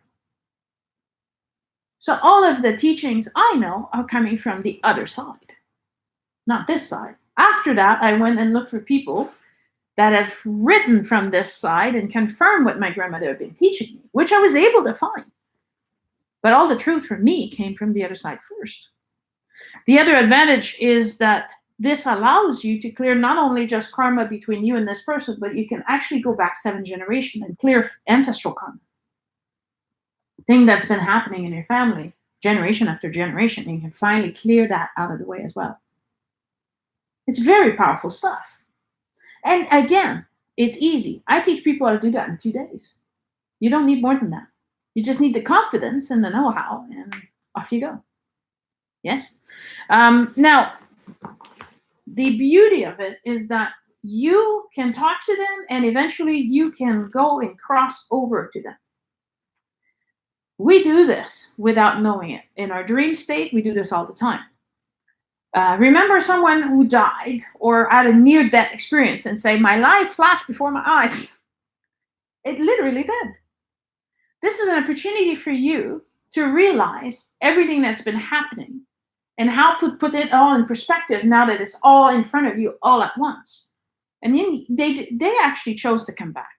So all of the teachings I know are coming from the other side, not this side. After that, I went and looked for people that have written from this side and confirmed what my grandmother had been teaching me, which I was able to find. But all the truth for me came from the other side first. The other advantage is that this allows you to clear not only just karma between you and this person, but you can actually go back 7 generations and clear ancestral karma. Thing that's been happening in your family, generation after generation, and you can finally clear that out of the way as well. It's very powerful stuff. And again, it's easy. I teach people how to do that in 2 days. You don't need more than that. You just need the confidence and the know-how, and off you go. Yes? Now, the beauty of it is that you can talk to them, and eventually you can go and cross over to them. We do this without knowing it. In our dream state, we do this all the time. Remember someone who died or had a near-death experience and say, my life flashed before my eyes. It literally did. This is an opportunity for you to realize everything that's been happening and how to put it all in perspective now that it's all in front of you all at once. And then they actually chose to come back.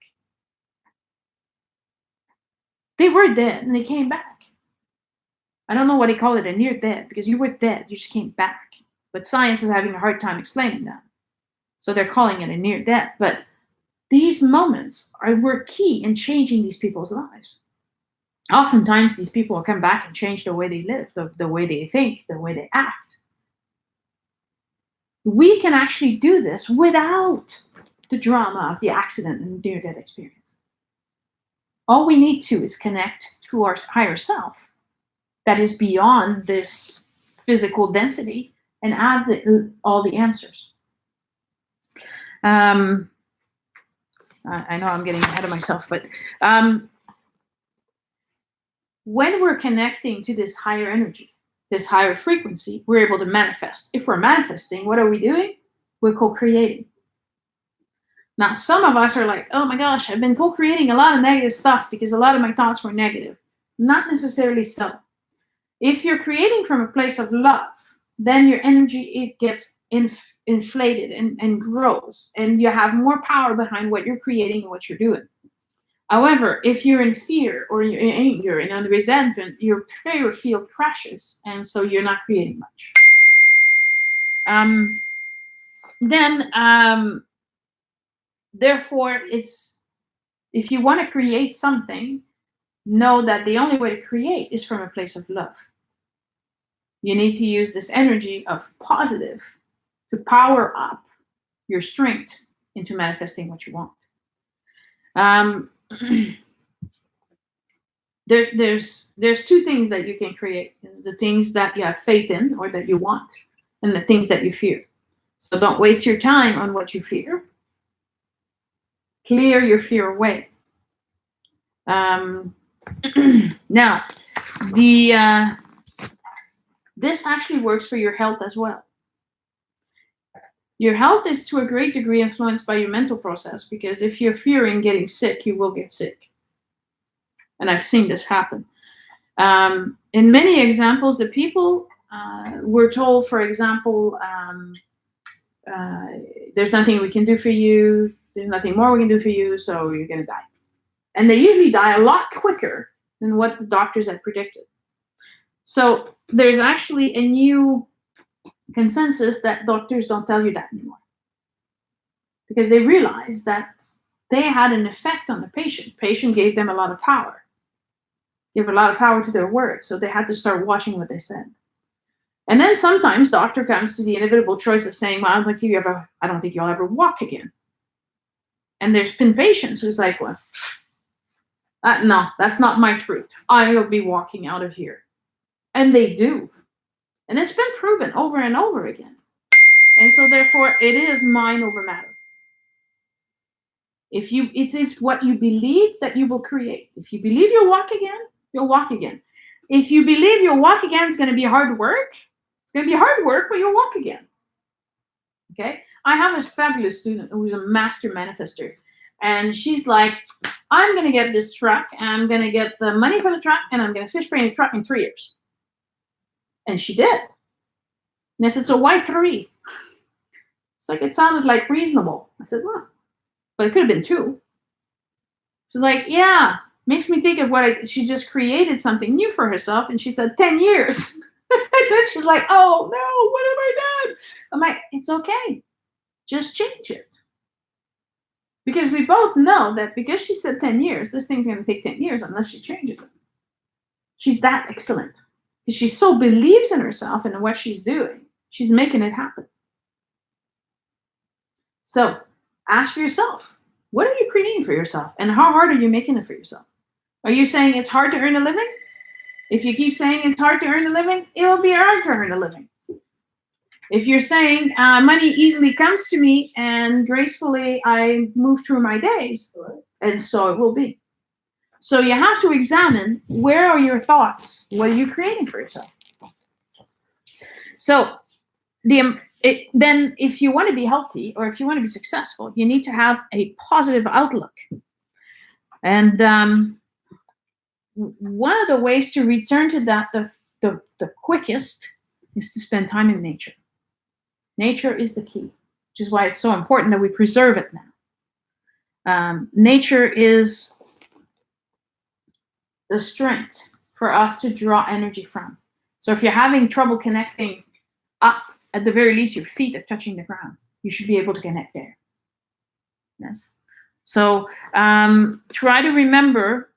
They were dead and they came back. I don't know why they call it a near dead, because you were dead, you just came back. But science is having a hard time explaining that. So they're calling it a near death. But these moments were key in changing these people's lives. Oftentimes, these people will come back and change the way they live, the way they think, the way they act. We can actually do this without the drama of the accident and near-death experience. All we need to is connect to our higher self that is beyond this physical density and have all the answers. I know I'm getting ahead of myself, but when we're connecting to this higher energy, this higher frequency, we're able to manifest. If we're manifesting, what are we doing? We're co-creating. Now, some of us are like, oh my gosh, I've been co-creating a lot of negative stuff because a lot of my thoughts were negative. Not necessarily so. If you're creating from a place of love, then your energy, it gets inflated and grows, and you have more power behind what you're creating and what you're doing. However, if you're in fear or you're in anger and under resentment, your prayer field crashes, and so you're not creating much. Therefore, if you want to create something, know that the only way to create is from a place of love. You need to use this energy of positive to power up your strength into manifesting what you want. There's two things that you can create. There's the things that you have faith in or that you want, and the things that you fear. So don't waste your time on what you fear. Clear your fear away. Now, this actually works for your health as well. Your health is to a great degree influenced by your mental process, because if you're fearing getting sick, you will get sick. And I've seen this happen. In many examples, the people were told, for example, there's nothing we can do for you, there's nothing more we can do for you, so you're going to die. And they usually die a lot quicker than what the doctors had predicted. So there's actually a new consensus that doctors don't tell you that anymore, because they realized that they had an effect on the patient. Patient gave them a lot of power, gave a lot of power to their words, so they had to start watching what they said. And then sometimes doctor comes to the inevitable choice of saying, well, I don't think you'll ever walk again. And there's been patients who's like, well, no, that's not my truth. I'll be walking out of here. And they do. And it's been proven over and over again. And so therefore, it is mind over matter. It is what you believe that you will create. If you believe you'll walk again, you'll walk again. If you believe you'll walk again, it's going to be hard work. It's going to be hard work, but you'll walk again. Okay? I have this fabulous student who's a master manifester. And she's like, I'm going to get this truck, and I'm going to get the money for the truck, and I'm going to fish brain the truck in 3 years. And she did. And I said, so why 3? It's like, it sounded like reasonable. I said, well, but it could have been 2. She's like, yeah, makes me think of she just created something new for herself. And she said, 10 years. And then she's like, oh no, what have I done? I'm like, it's okay. Just change it. Because we both know that because she said 10 years, this thing's going to take 10 years unless she changes it. She's that excellent. Because she so believes in herself and in what she's doing. She's making it happen. So ask yourself, what are you creating for yourself? And how hard are you making it for yourself? Are you saying it's hard to earn a living? If you keep saying it's hard to earn a living, it will be hard to earn a living. If you're saying money easily comes to me and gracefully I move through my days, and so it will be. So you have to examine, where are your thoughts? What are you creating for yourself? So then if you want to be healthy or if you want to be successful, you need to have a positive outlook. And one of the ways to return to that the quickest is to spend time in nature. Nature is the key, which is why it's so important that we preserve it now. Nature is the strength for us to draw energy from. So if you're having trouble connecting up, at the very least, your feet are touching the ground. You should be able to connect there. Yes. So try to remember,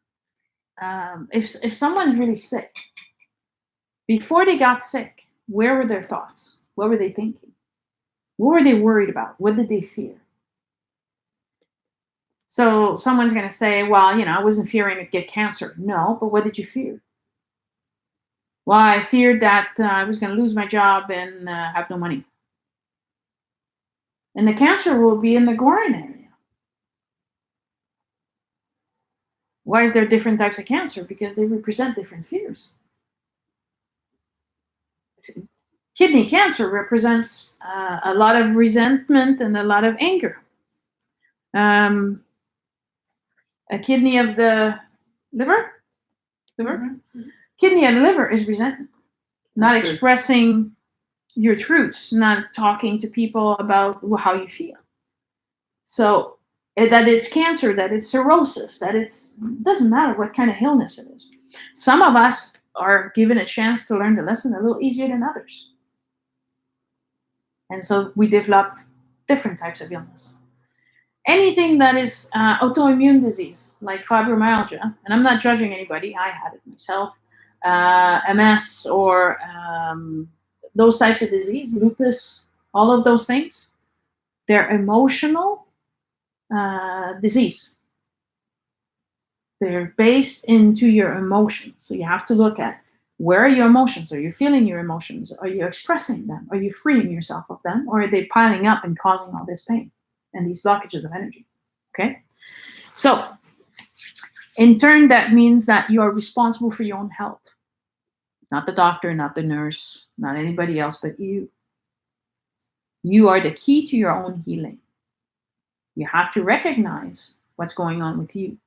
if someone's really sick, before they got sick, where were their thoughts? What were they thinking? What were they worried about? What did they fear? So someone's going to say, well, I wasn't fearing to get cancer. No, but what did you fear? Well, I feared that I was going to lose my job and have no money. And the cancer will be in the groin area. Why is there different types of cancer? Because they represent different fears. Kidney cancer represents a lot of resentment and a lot of anger. A kidney of the liver? Kidney of the liver is resentment. Not expressing your truths, not talking to people about how you feel. So that it's cancer, that it's cirrhosis, that it doesn't matter what kind of illness it is. Some of us are given a chance to learn the lesson a little easier than others. And so we develop different types of illness. Anything that is autoimmune disease, like fibromyalgia, and I'm not judging anybody, I had it myself, MS or those types of disease, lupus, all of those things, they're emotional disease. They're based into your emotions. So you have to look at, where are your emotions? Are you feeling your emotions? Are you expressing them? Are you freeing yourself of them? Or are they piling up and causing all this pain and these blockages of energy? Okay? So, in turn, that means that you are responsible for your own health. Not the doctor, not the nurse, not anybody else, but you. You are the key to your own healing. You have to recognize what's going on with you.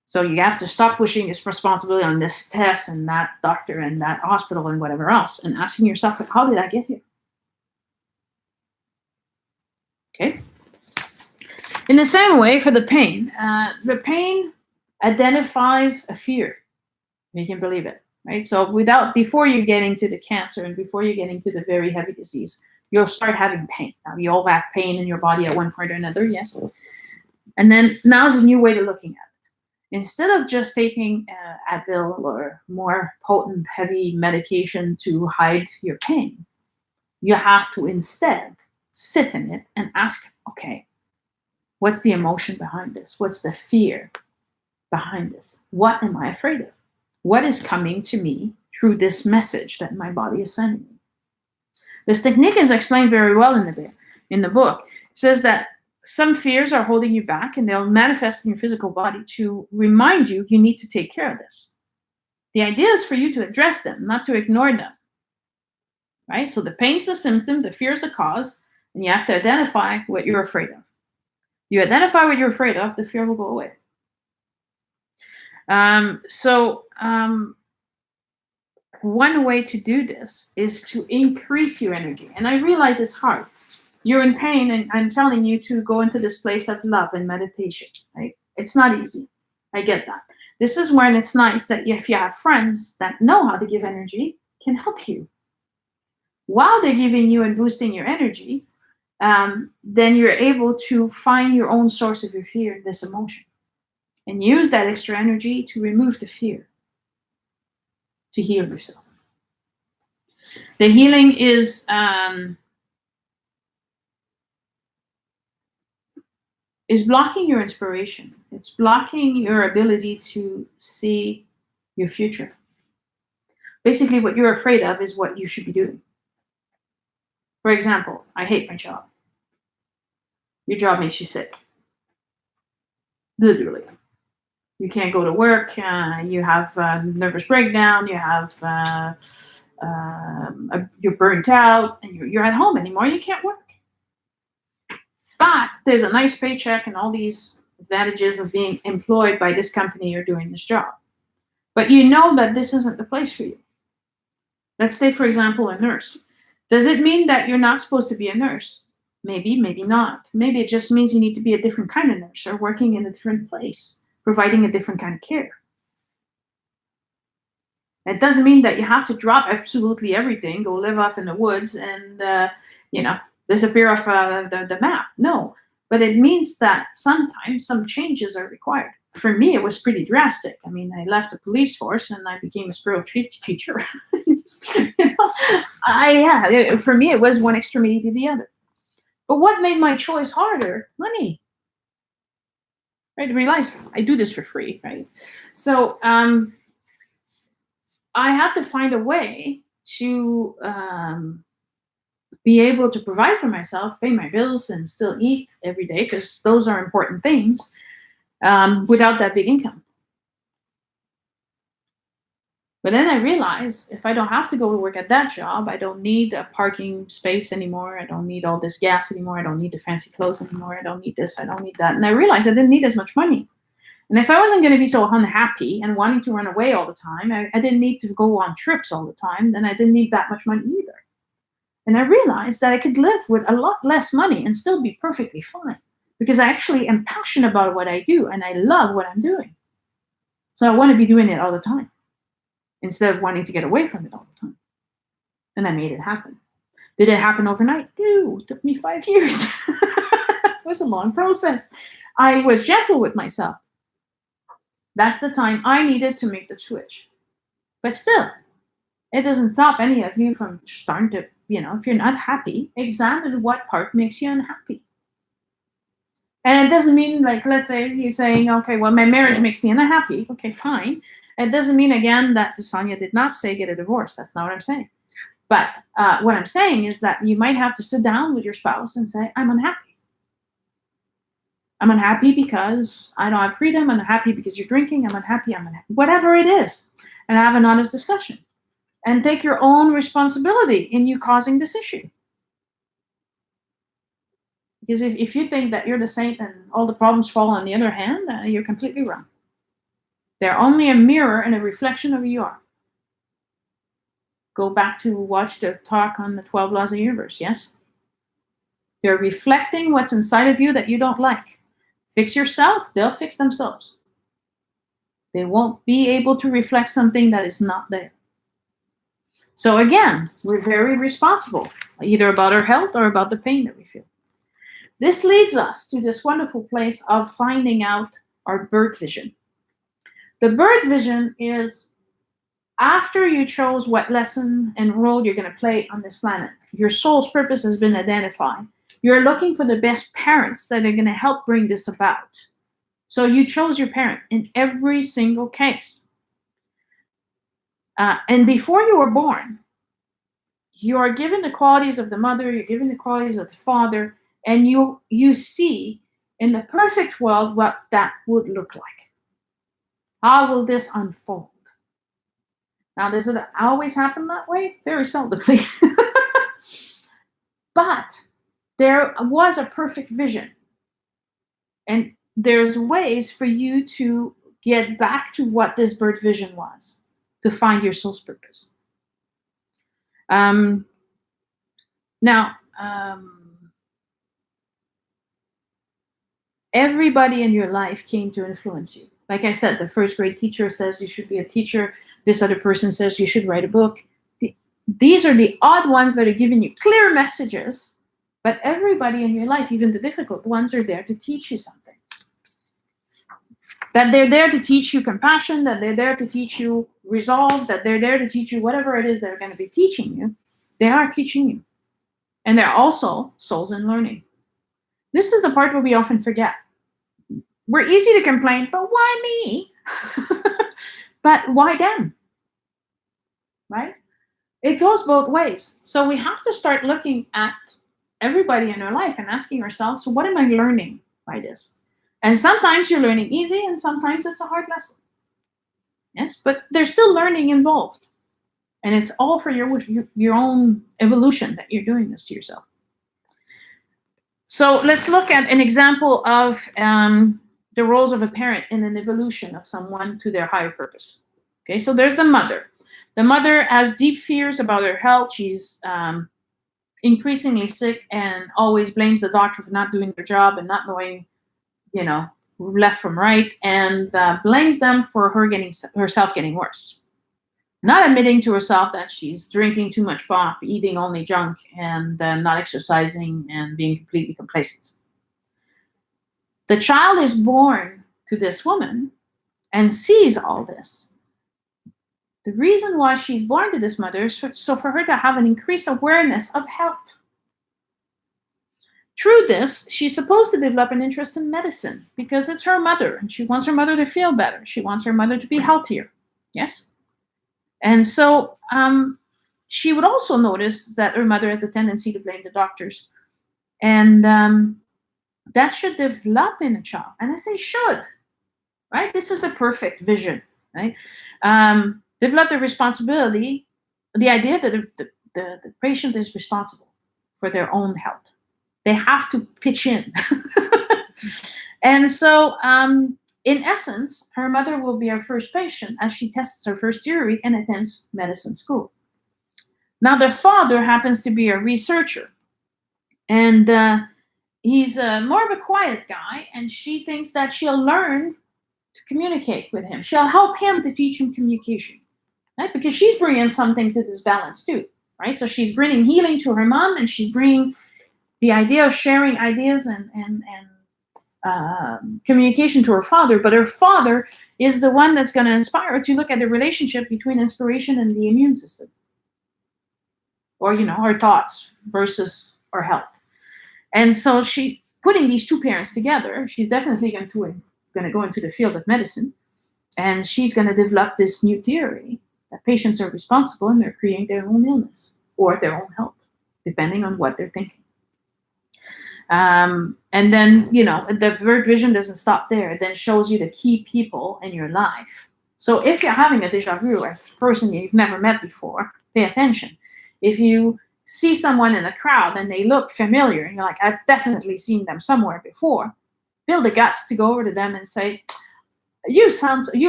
So you have to stop pushing this responsibility on this test and that doctor and that hospital and whatever else, and asking yourself, how did I get here? Okay. In the same way, for the pain identifies a fear. You can believe it, right? So before you're getting to the cancer and before you're getting to the very heavy disease, you'll start having pain. Now, you all have pain in your body at one point or another, yes. And then now's a new way of looking at it. Instead of just taking Advil or more potent, heavy medication to hide your pain, you have to instead sit in it and ask, okay, what's the emotion behind this? What's the fear behind this? What am I afraid of? What is coming to me through this message that my body is sending me? This technique is explained very well in the book. It says that some fears are holding you back and they'll manifest in your physical body to remind you need to take care of this. The idea is for you to address them, not to ignore them. Right? So the pain's the symptom, the fear is the cause, and you have to identify what you're afraid of. You identify what you're afraid of, the fear will go away. One way to do this is to increase your energy. And I realize it's hard. You're in pain, and I'm telling you to go into this place of love and meditation, right? It's not easy. I get that. This is when it's nice that if you have friends that know how to give energy, can help you. While they're giving you and boosting your energy, then you're able to find your own source of your fear, this emotion, and use that extra energy to remove the fear, to heal yourself. The healing is blocking your inspiration. It's blocking your ability to see your future. Basically, what you're afraid of is what you should be doing. For example, I hate my job. Your job makes you sick. Literally. You can't go to work. You have a nervous breakdown. You have you're burnt out, and you're at home anymore. You can't work. But there's a nice paycheck and all these advantages of being employed by this company or doing this job. But you know that this isn't the place for you. Let's say, for example, a nurse. Does it mean that you're not supposed to be a nurse? Maybe, maybe not. Maybe it just means you need to be a different kind of nurse or working in a different place, providing a different kind of care. It doesn't mean that you have to drop absolutely everything, go live off in the woods, and disappear off the map. No, but it means that sometimes some changes are required. For me, it was pretty drastic. I mean, I left the police force and I became a spiritual teacher. For me, it was one extremity to the other. But what made my choice harder? Money. Right? I realized I do this for free, right? So I had to find a way to be able to provide for myself, pay my bills, and still eat every day, because those are important things, without that big income. But then I realized if I don't have to go to work at that job, I don't need a parking space anymore. I don't need all this gas anymore. I don't need the fancy clothes anymore. I don't need this. I don't need that. And I realized I didn't need as much money. And if I wasn't going to be so unhappy and wanting to run away all the time, I didn't need to go on trips all the time, then I didn't need that much money either. And I realized that I could live with a lot less money and still be perfectly fine, because I actually am passionate about what I do and I love what I'm doing. So I want to be doing it all the time instead of wanting to get away from it all the time. And I made it happen. Did it happen overnight? No, it took me 5 years. It was a long process. I was gentle with myself. That's the time I needed to make the switch. But still, it doesn't stop any of you from starting to, if you're not happy, examine what part makes you unhappy. And it doesn't mean, like, let's say you're saying, okay, well, my marriage makes me unhappy. Okay, fine. It doesn't mean, again, that Sonia did not say get a divorce. That's not what I'm saying. But what I'm saying is that you might have to sit down with your spouse and say, I'm unhappy. I'm unhappy because I don't have freedom. I'm unhappy because you're drinking. I'm unhappy. Whatever it is. And have an honest discussion. And take your own responsibility in you causing this issue. Because if you think that you're the saint and all the problems fall on the other hand, you're completely wrong. They're only a mirror and a reflection of who you are. Go back to watch the talk on the 12 laws of the universe, yes? They're reflecting what's inside of you that you don't like. Fix yourself, they'll fix themselves. They won't be able to reflect something that is not there. So again, we're very responsible, either about our health or about the pain that we feel. This leads us to this wonderful place of finding out our bird vision. The bird vision is after you chose what lesson and role you're going to play on this planet. Your soul's purpose has been identified. You're looking for the best parents that are going to help bring this about. So you chose your parent in every single case. And before you were born, you are given the qualities of the mother, you're given the qualities of the father, and you see in the perfect world what that would look like. How will this unfold? Now, does it always happen that way? Very seldomly. But there was a perfect vision. And there's ways for you to get back to what this bird vision was, to find your soul's purpose. Everybody in your life came to influence you. Like I said, the first grade teacher says you should be a teacher. This other person says you should write a book. These are the odd ones that are giving you clear messages, but everybody in your life, even the difficult ones, are there to teach you something. That they're there to teach you compassion, that they're there to teach you resolve, that they're there to teach you whatever it is they're going to be teaching you. They are teaching you. And they're also souls in learning. This is the part where we often forget. We're easy to complain, but why me? But why them? Right? It goes both ways. So we have to start looking at everybody in our life and asking ourselves, so what am I learning by this? And sometimes you're learning easy, and sometimes it's a hard lesson. Yes, but there's still learning involved. And it's all for your own evolution that you're doing this to yourself. So let's look at an example of the roles of a parent in an evolution of someone to their higher purpose. Okay, so there's the mother. The mother has deep fears about her health. She's increasingly sick and always blames the doctor for not doing their job and not knowing, left from right, and blames them for herself getting worse. Not admitting to herself that she's drinking too much pop, eating only junk, and not exercising and being completely complacent. The child is born to this woman and sees all this. The reason why she's born to this mother is so for her to have an increased awareness of health. Through this, she's supposed to develop an interest in medicine because it's her mother and she wants her mother to feel better. She wants her mother to be healthier. Yes? And so she would also notice that her mother has a tendency to blame the doctors. And that should develop in a child. And I say should, right? This is the perfect vision, right? Develop the responsibility, the idea that the patient is responsible for their own health. They have to pitch in. And so, in essence, her mother will be her first patient as she tests her first theory and attends medicine school. Now, the father happens to be a researcher, and he's more of a quiet guy, and she thinks that she'll learn to communicate with him. She'll help him to teach him communication, right? Because she's bringing something to this balance too, right? So she's bringing healing to her mom, and she's bringing the idea of sharing ideas and communication to her father, but her father is the one that's going to inspire her to look at the relationship between inspiration and the immune system, or her thoughts versus her health. And so she putting these two parents together, she's definitely going to go into the field of medicine, and she's going to develop this new theory that patients are responsible and they're creating their own illness or their own health, depending on what they're thinking. And then, the third vision doesn't stop there. It then shows you the key people in your life. So if you're having a déjà vu, a person you've never met before, pay attention. If you see someone in a crowd and they look familiar, and you're like, I've definitely seen them somewhere before, build the guts to go over to them and say, you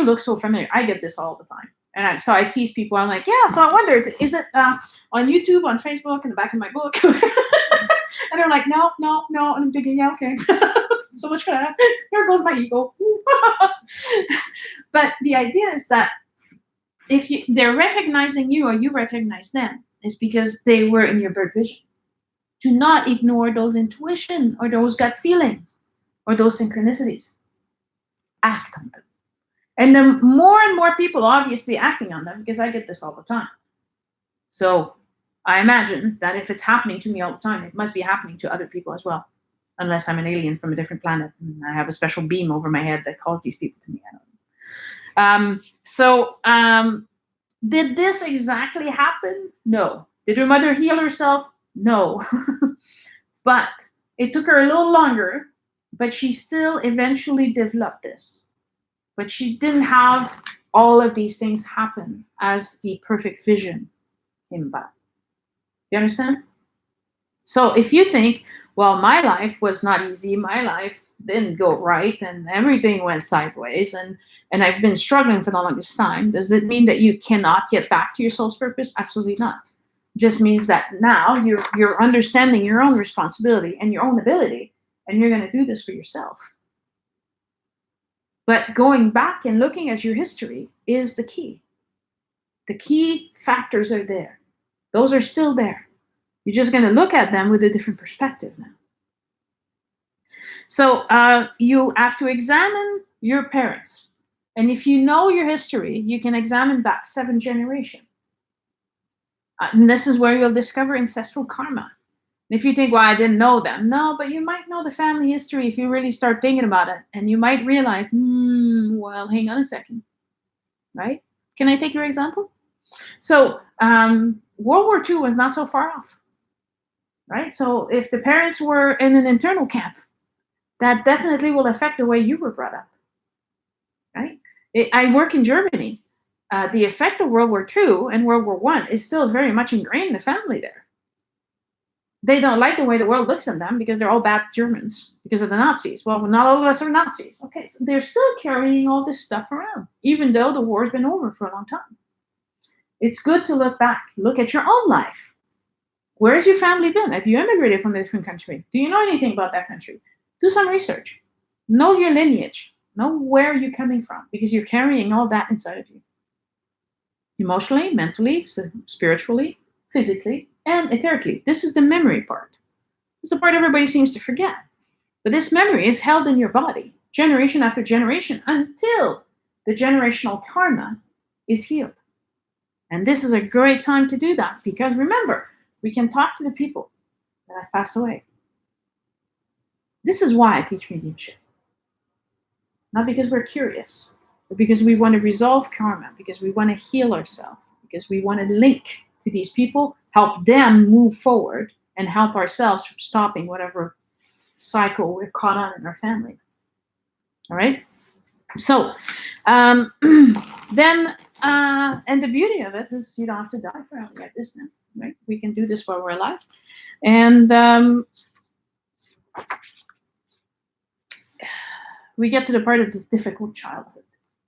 look so familiar. I get this all the time. And so I tease people. I'm like, yeah, so I wondered, is it on YouTube, on Facebook, in the back of my book? And they're like, no. And I'm thinking, yeah, okay. So much for that. Here goes my ego. But the idea is that if they're recognizing you or you recognize them, it's because they were in your birth vision. Do not ignore those intuition or those gut feelings or those synchronicities. Act on them. And then more and more people obviously acting on them, because I get this all the time. So I imagine that if it's happening to me all the time, it must be happening to other people as well, unless I'm an alien from a different planet and I have a special beam over my head that calls these people to me. I don't know. Did this exactly happen? No. Did her mother heal herself? No. But it took her a little longer, but she still eventually developed this. But she didn't have all of these things happen as the perfect vision came about. You understand? So if you think, well, my life was not easy, my life didn't go right, and everything went sideways, and I've been struggling for the longest time, does it mean that you cannot get back to your soul's purpose? Absolutely not. It just means that now you're understanding your own responsibility and your own ability, and you're going to do this for yourself. But going back and looking at your history is the key. The key factors are there. Those are still there. You're just going to look at them with a different perspective now. So you have to examine your parents. And if you know your history, you can examine back 7 generations. And this is where you'll discover ancestral karma. If you think, well, I didn't know them. No, but you might know the family history if you really start thinking about it. And you might realize, well, hang on a second, right? Can I take your example? So World War II was not so far off, right? So if the parents were in an internal camp, that definitely will affect the way you were brought up, right? I work in Germany. The effect of World War II and World War I is still very much ingrained in the family there. They don't like the way the world looks at them because they're all bad Germans because of the Nazis. Well, not all of us are Nazis. Okay, so they're still carrying all this stuff around, even though the war's been over for a long time. It's good to look back, look at your own life. Where has your family been? Have you immigrated from a different country? Do you know anything about that country? Do some research. Know your lineage. Know where you're coming from because you're carrying all that inside of you. Emotionally, mentally, spiritually, physically, and etherically. This is the memory part. This is the part everybody seems to forget. But this memory is held in your body, generation after generation, until the generational karma is healed. And this is a great time to do that because remember, we can talk to the people that have passed away. This is why I teach mediumship. Not because we're curious, but because we want to resolve karma, because we want to heal ourselves, because we want to link to these people, help them move forward, and help ourselves from stopping whatever cycle we're caught on in our family. All right? So then, and the beauty of it is you don't have to die forever like this now, right? We can do this while we're alive. And we get to the part of this difficult childhood.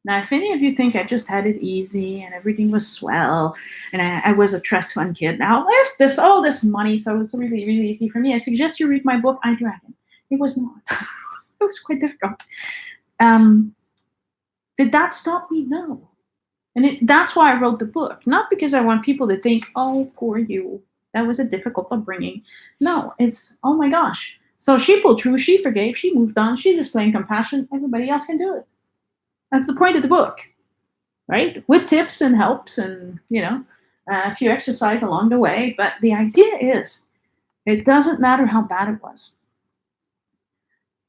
Now, if any of you think I just had it easy and everything was swell and I was a trust fund kid, now all this money, so it was really, really easy for me. I suggest you read my book, I Dragon. It was not. It was quite difficult. Did that stop me? No. And that's why I wrote the book. Not because I want people to think, oh, poor you. That was a difficult upbringing. No, it's, oh my gosh. So she pulled through, she forgave, she moved on, she's displaying compassion. Everybody else can do it. That's the point of the book, right? With tips and helps and, a few exercises along the way. But the idea is, it doesn't matter how bad it was.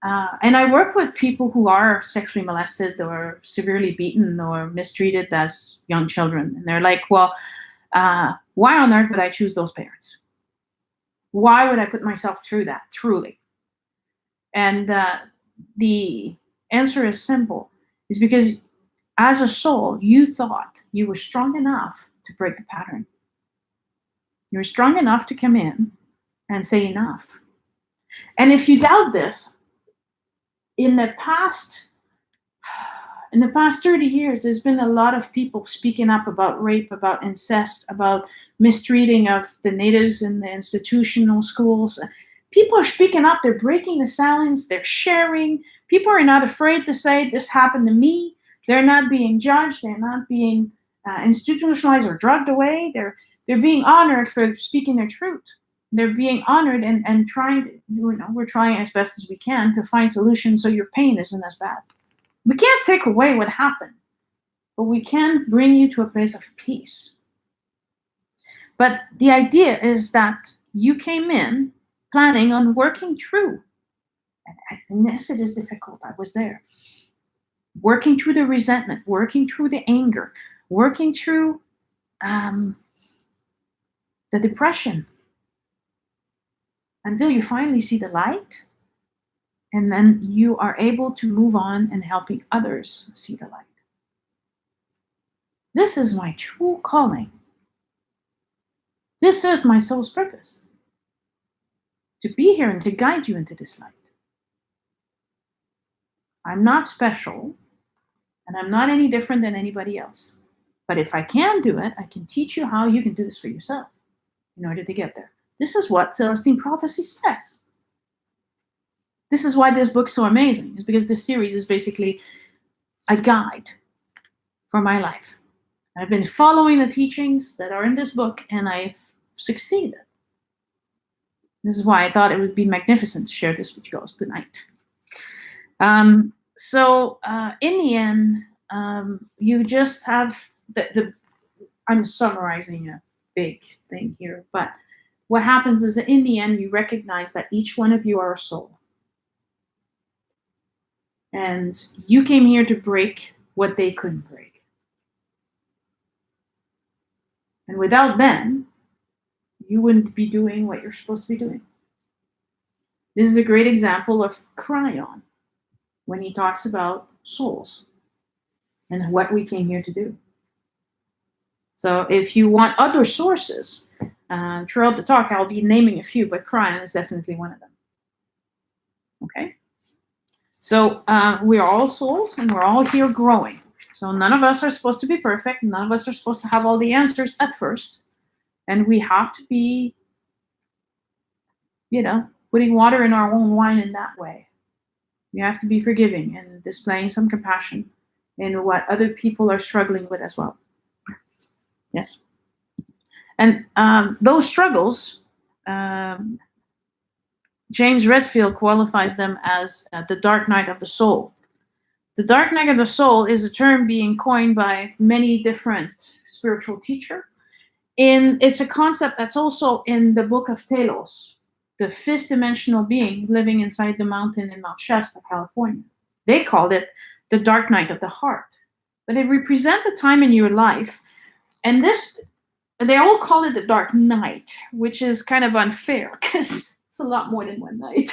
And I work with people who are sexually molested or severely beaten or mistreated as young children. And they're like, well, why on earth would I choose those parents? Why would I put myself through that, truly? And the answer is simple. It's because as a soul, you thought you were strong enough to break the pattern. You were strong enough to come in and say enough. And if you doubt this, in the past 30 years, there's been a lot of people speaking up about rape, about incest, about mistreating of the natives in the institutional schools. People are speaking up. They're breaking the silence. They're sharing. People are not afraid to say, this happened to me. They're not being judged. They're not being institutionalized or drugged away. They're being honored for speaking their truth. They're being honored and trying, we're trying as best as we can to find solutions so your pain isn't as bad. We can't take away what happened, but we can bring you to a place of peace. But the idea is that you came in planning on working through, and yes, it is difficult. I was there. Working through the resentment, working through the anger, working through the depression until you finally see the light. And then you are able to move on and helping others see the light. This is my true calling. This is my soul's purpose. To be here and to guide you into this light. I'm not special, and I'm not any different than anybody else. But if I can do it, I can teach you how you can do this for yourself in order to get there. This is what Celestine Prophecy says. This is why this book's so amazing, is because this series is basically a guide for my life. I've been following the teachings that are in this book, and I've succeeded. This is why I thought it would be magnificent to share this with you guys tonight. So in the end, you just have I'm summarizing a big thing here, but what happens is that in the end, you recognize that each one of you are a soul. And you came here to break what they couldn't break. And without them, you wouldn't be doing what you're supposed to be doing. This is a great example of Cryon when he talks about souls and what we came here to do. So if you want other sources, throughout the talk, I'll be naming a few, but Cryon is definitely one of them. Okay? So we're all souls, and we're all here growing. So none of us are supposed to be perfect. None of us are supposed to have all the answers at first. And we have to be, putting water in our own wine in that way. We have to be forgiving and displaying some compassion in what other people are struggling with as well. Yes. And those struggles, James Redfield qualifies them as the dark night of the soul. The dark night of the soul is a term being coined by many different spiritual teachers. It's a concept that's also in the book of Telos, the fifth dimensional beings living inside the mountain in Mount Shasta, California. They called it the dark night of the heart. But it represents a time in your life, and they all call it the dark night, which is kind of unfair because it's a lot more than one night.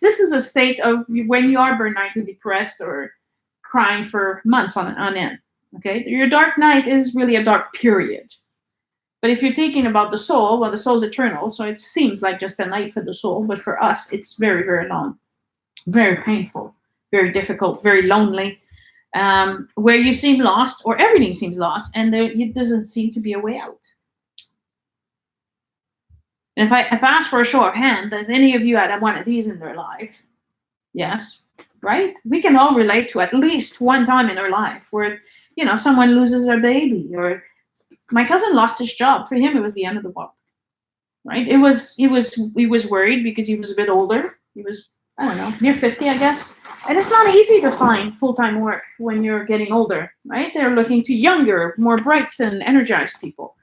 This is a state of when you are burnt out, depressed, or crying for months on end. Okay, your dark night is really a dark period. But if you're thinking about the soul, well, the soul's eternal, so it seems like just a night for the soul. But for us, it's very, very long, very painful, very difficult, very lonely, where you seem lost, or everything seems lost, and there doesn't seem to be a way out. And if I ask for a show of hands, has any of you had one of these in their life? Yes, right? We can all relate to at least one time in our life where, someone loses their baby, or my cousin lost his job. For him, it was the end of the world, right? He was worried because he was a bit older. He was, I don't know, near 50, I guess. And it's not easy to find full-time work when you're getting older, right? They're looking to younger, more bright and energized people.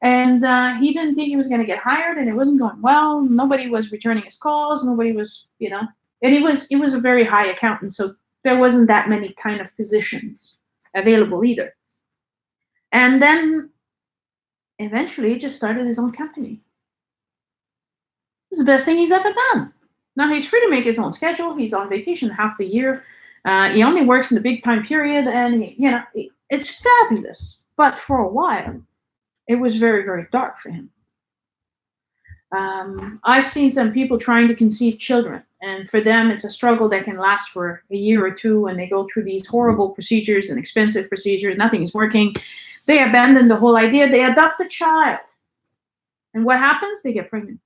And he didn't think he was going to get hired, and it wasn't going well. Nobody was returning his calls. Nobody was, and he was a very high accountant, so there wasn't that many kind of positions available either. And then eventually he just started his own company. It's the best thing he's ever done. Now he's free to make his own schedule. He's on vacation half the year. He only works in the big time period, and it's fabulous. But for a while, it was very, very dark for him. I've seen some people trying to conceive children, and for them, it's a struggle that can last for a year or two, and they go through these horrible procedures and expensive procedures. Nothing is working. They abandon the whole idea. They adopt a child. And what happens? They get pregnant.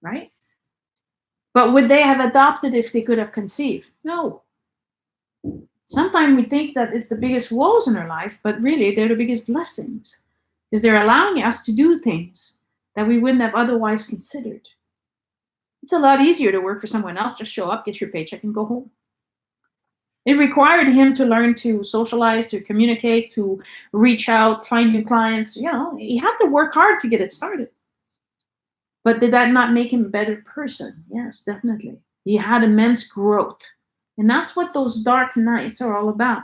Right? But would they have adopted if they could have conceived? No. Sometimes we think that it's the biggest woes in our life, but really they're the biggest blessings. Because they're allowing us to do things that we wouldn't have otherwise considered. It's a lot easier to work for someone else. Just show up, get your paycheck, and go home. It required him to learn to socialize, to communicate, to reach out, find new clients. He had to work hard to get it started. But did that not make him a better person? Yes, definitely. He had immense growth. And that's what those dark nights are all about.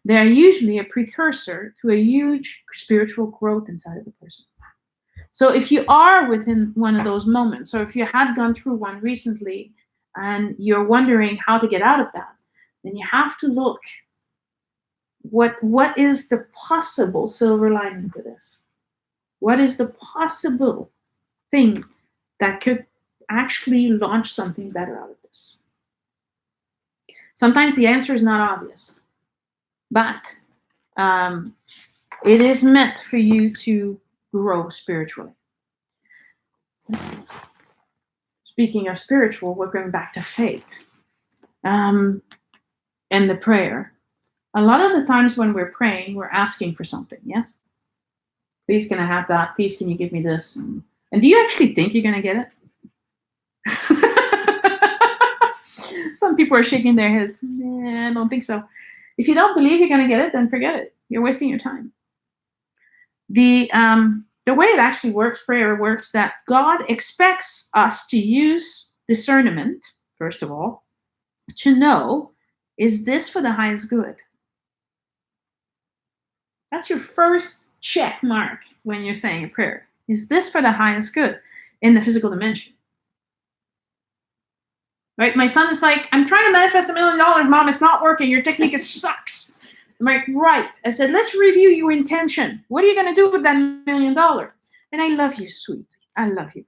They are usually a precursor to a huge spiritual growth inside of the person. So if you are within one of those moments, or if you had gone through one recently and you're wondering how to get out of that, then you have to look what is the possible silver lining to this? What is the possible thing that could actually launch something better out of this? Sometimes the answer is not obvious, but it is meant for you to grow spiritually. Speaking of spiritual, we're going back to faith. And the prayer. A lot of the times when we're praying, we're asking for something, yes? Please, can I have that? Please, can you give me this? And do you actually think you're going to get it? Some people are shaking their heads. I don't think so. If you don't believe you're going to get it, then forget it. You're wasting your time. The the way it actually works, prayer works, that God expects us to use discernment, first of all, to know, is this for the highest good? That's your first check mark when you're saying a prayer. Is this for the highest good in the physical dimension? Right? My son is like, I'm trying to manifest $1 million, Mom. It's not working. Your technique sucks. I'm like, right. I said, let's review your intention. What are you going to do with that $1 million? And I love you, sweetie. I love you.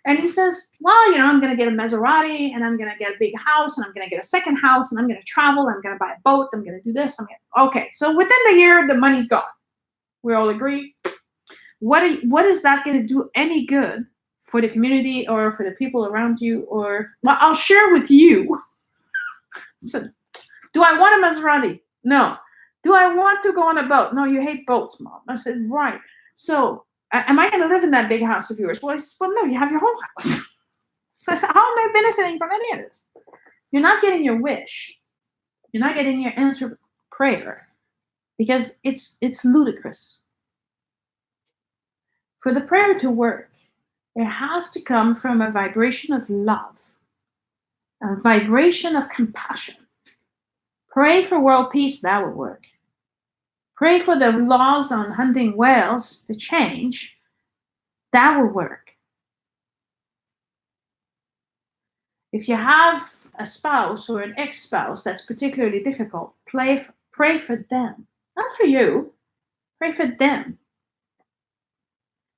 And he says, well, I'm going to get a Maserati, and I'm going to get a big house, and I'm going to get a second house, and I'm going to travel. I'm going to buy a boat. I'm going to do this. Okay. So within the year, the money's gone. We all agree. What is that going to do any good for the community or for the people around you? Or, well, I'll share with you. So, do I want a Maserati? No. Do I want to go on a boat? No, you hate boats, Mom. I said, right. So, am I going to live in that big house of yours? Well, no, you have your whole house. So I said, how am I benefiting from any of this? You're not getting your wish. You're not getting your answered prayer, because it's ludicrous. For the prayer to work, it has to come from a vibration of love, a vibration of compassion. Pray for world peace, that will work. Pray for the laws on hunting whales to change, that will work. If you have a spouse or an ex-spouse that's particularly difficult, pray for them. Not for you, pray for them.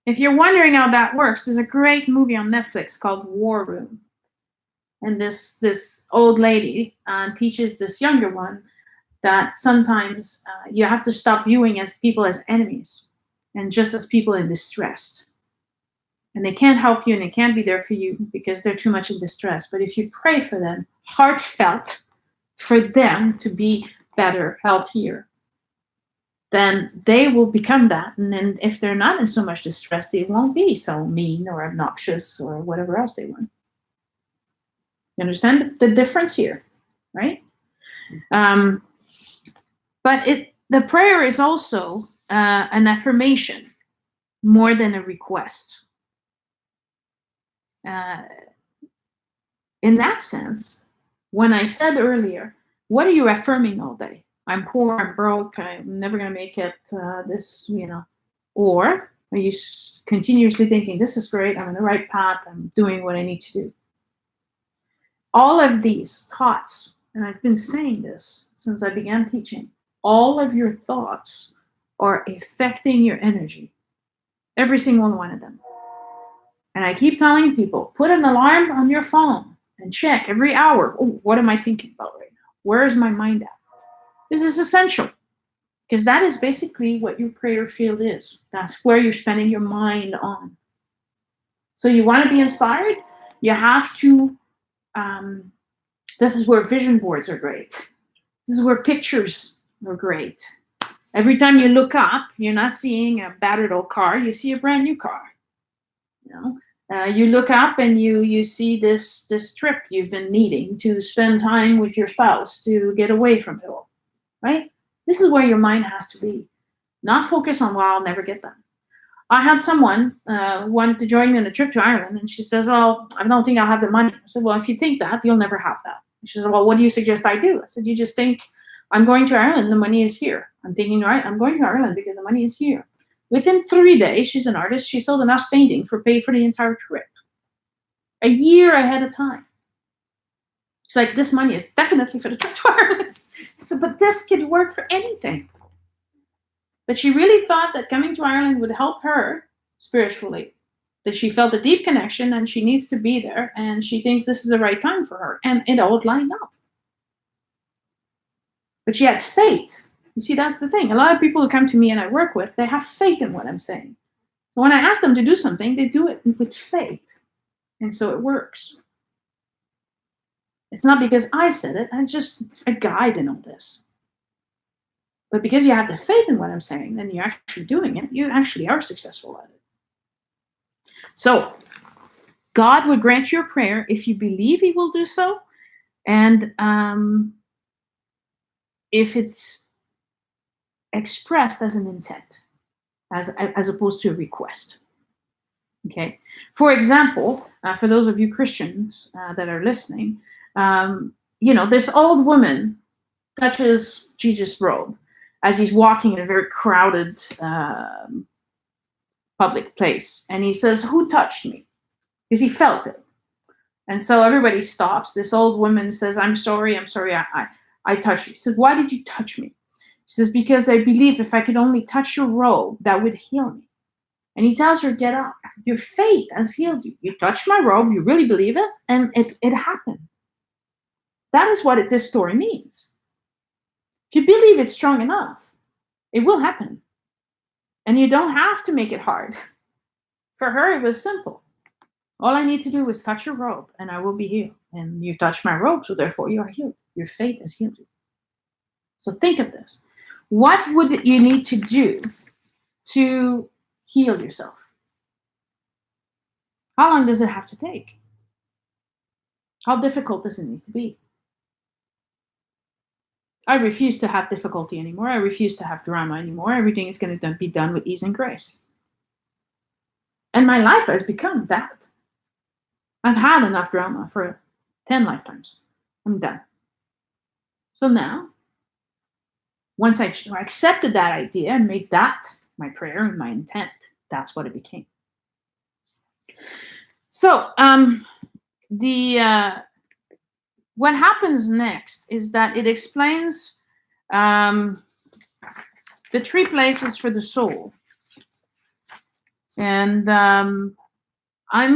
If you're wondering how that works, there's a great movie on Netflix called War Room. And this old lady teaches this younger one that sometimes you have to stop viewing as people as enemies and just as people in distress. And they can't help you and they can't be there for you because they're too much in distress. But if you pray for them, heartfelt, for them to be better, healthier, then they will become that. And then if they're not in so much distress, they won't be so mean or obnoxious or whatever else they want. You understand the difference here, right? But the prayer is also an affirmation more than a request. In that sense, when I said earlier, what are you affirming all day? I'm poor, I'm broke, I'm never going to make it, or are you continuously thinking, this is great, I'm on the right path, I'm doing what I need to do? All of these thoughts, and I've been saying this since I began teaching, all of your thoughts are affecting your energy. Every single one of them. And I keep telling people, put an alarm on your phone and check every hour. Oh, what am I thinking about right now? Where is my mind at? This is essential, because that is basically what your prayer field is. That's where you're spending your mind on. So you want to be inspired? You have to, this is where vision boards are great. This is where pictures are great. Every time you look up, you're not seeing a battered old car, you see a brand new car. You look up and you see this trip you've been needing to spend time with your spouse to get away from it all, right? This is where your mind has to be. Not focus on, well, I'll never get that. I had someone wanted to join me on a trip to Ireland, and she says, well, I don't think I'll have the money. I said, well, if you think that, you'll never have that. She said, well, what do you suggest I do? I said, you just think, I'm going to Ireland, the money is here. I'm thinking, all right, I'm going to Ireland because the money is here. Within 3 days, she's an artist, she sold enough painting for pay for the entire trip. A year ahead of time. She's like, this money is definitely for the trip to Ireland. I said, but this could work for anything. But she really thought that coming to Ireland would help her spiritually. That she felt a deep connection and she needs to be there, and she thinks this is the right time for her. And it all lined up. But she had faith. You see, that's the thing. A lot of people who come to me and I work with, they have faith in what I'm saying. So when I ask them to do something, they do it with faith. And so it works. It's not because I said it, I'm just a guide in all this. But because you have the faith in what I'm saying, then you're actually doing it, you actually are successful at it. So God would grant your prayer if you believe he will do so, and if it's expressed as an intent, as opposed to a request. Okay. For example, for those of you Christians that are listening, this old woman touches Jesus' robe as he's walking in a very crowded public place. And he says, "Who touched me?" Because he felt it. And so everybody stops. This old woman says, I'm sorry, I touched you. He said, "Why did you touch me?" She says, "Because I believe if I could only touch your robe, that would heal me." And he tells her, "Get up. Your faith has healed you. You touched my robe. You really believe it." And it happened. That is what this story means. If you believe it strong enough, it will happen. And you don't have to make it hard. For her, it was simple. All I need to do is touch your robe and I will be healed. And you touch my robe, so therefore you are healed. Your faith has healed you. So think of this. What would you need to do to heal yourself? How long does it have to take? How difficult does it need to be? I refuse to have difficulty anymore. I refuse to have drama anymore. Everything is going to be done with ease and grace. And my life has become that. I've had enough drama for 10 lifetimes. I'm done. So now, once I accepted that idea and made that my prayer and my intent, that's what it became. So what happens next is that it explains the 3 places for the soul. And I'm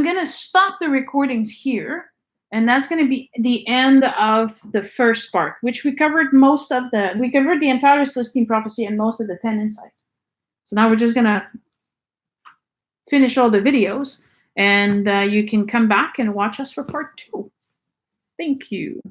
going to stop the recordings here. And that's going to be the end of the first part, which we covered the entire Celestine Prophecy and most of the 10 insight. So now we're just going to finish all the videos, and you can come back and watch us for part 2. Thank you.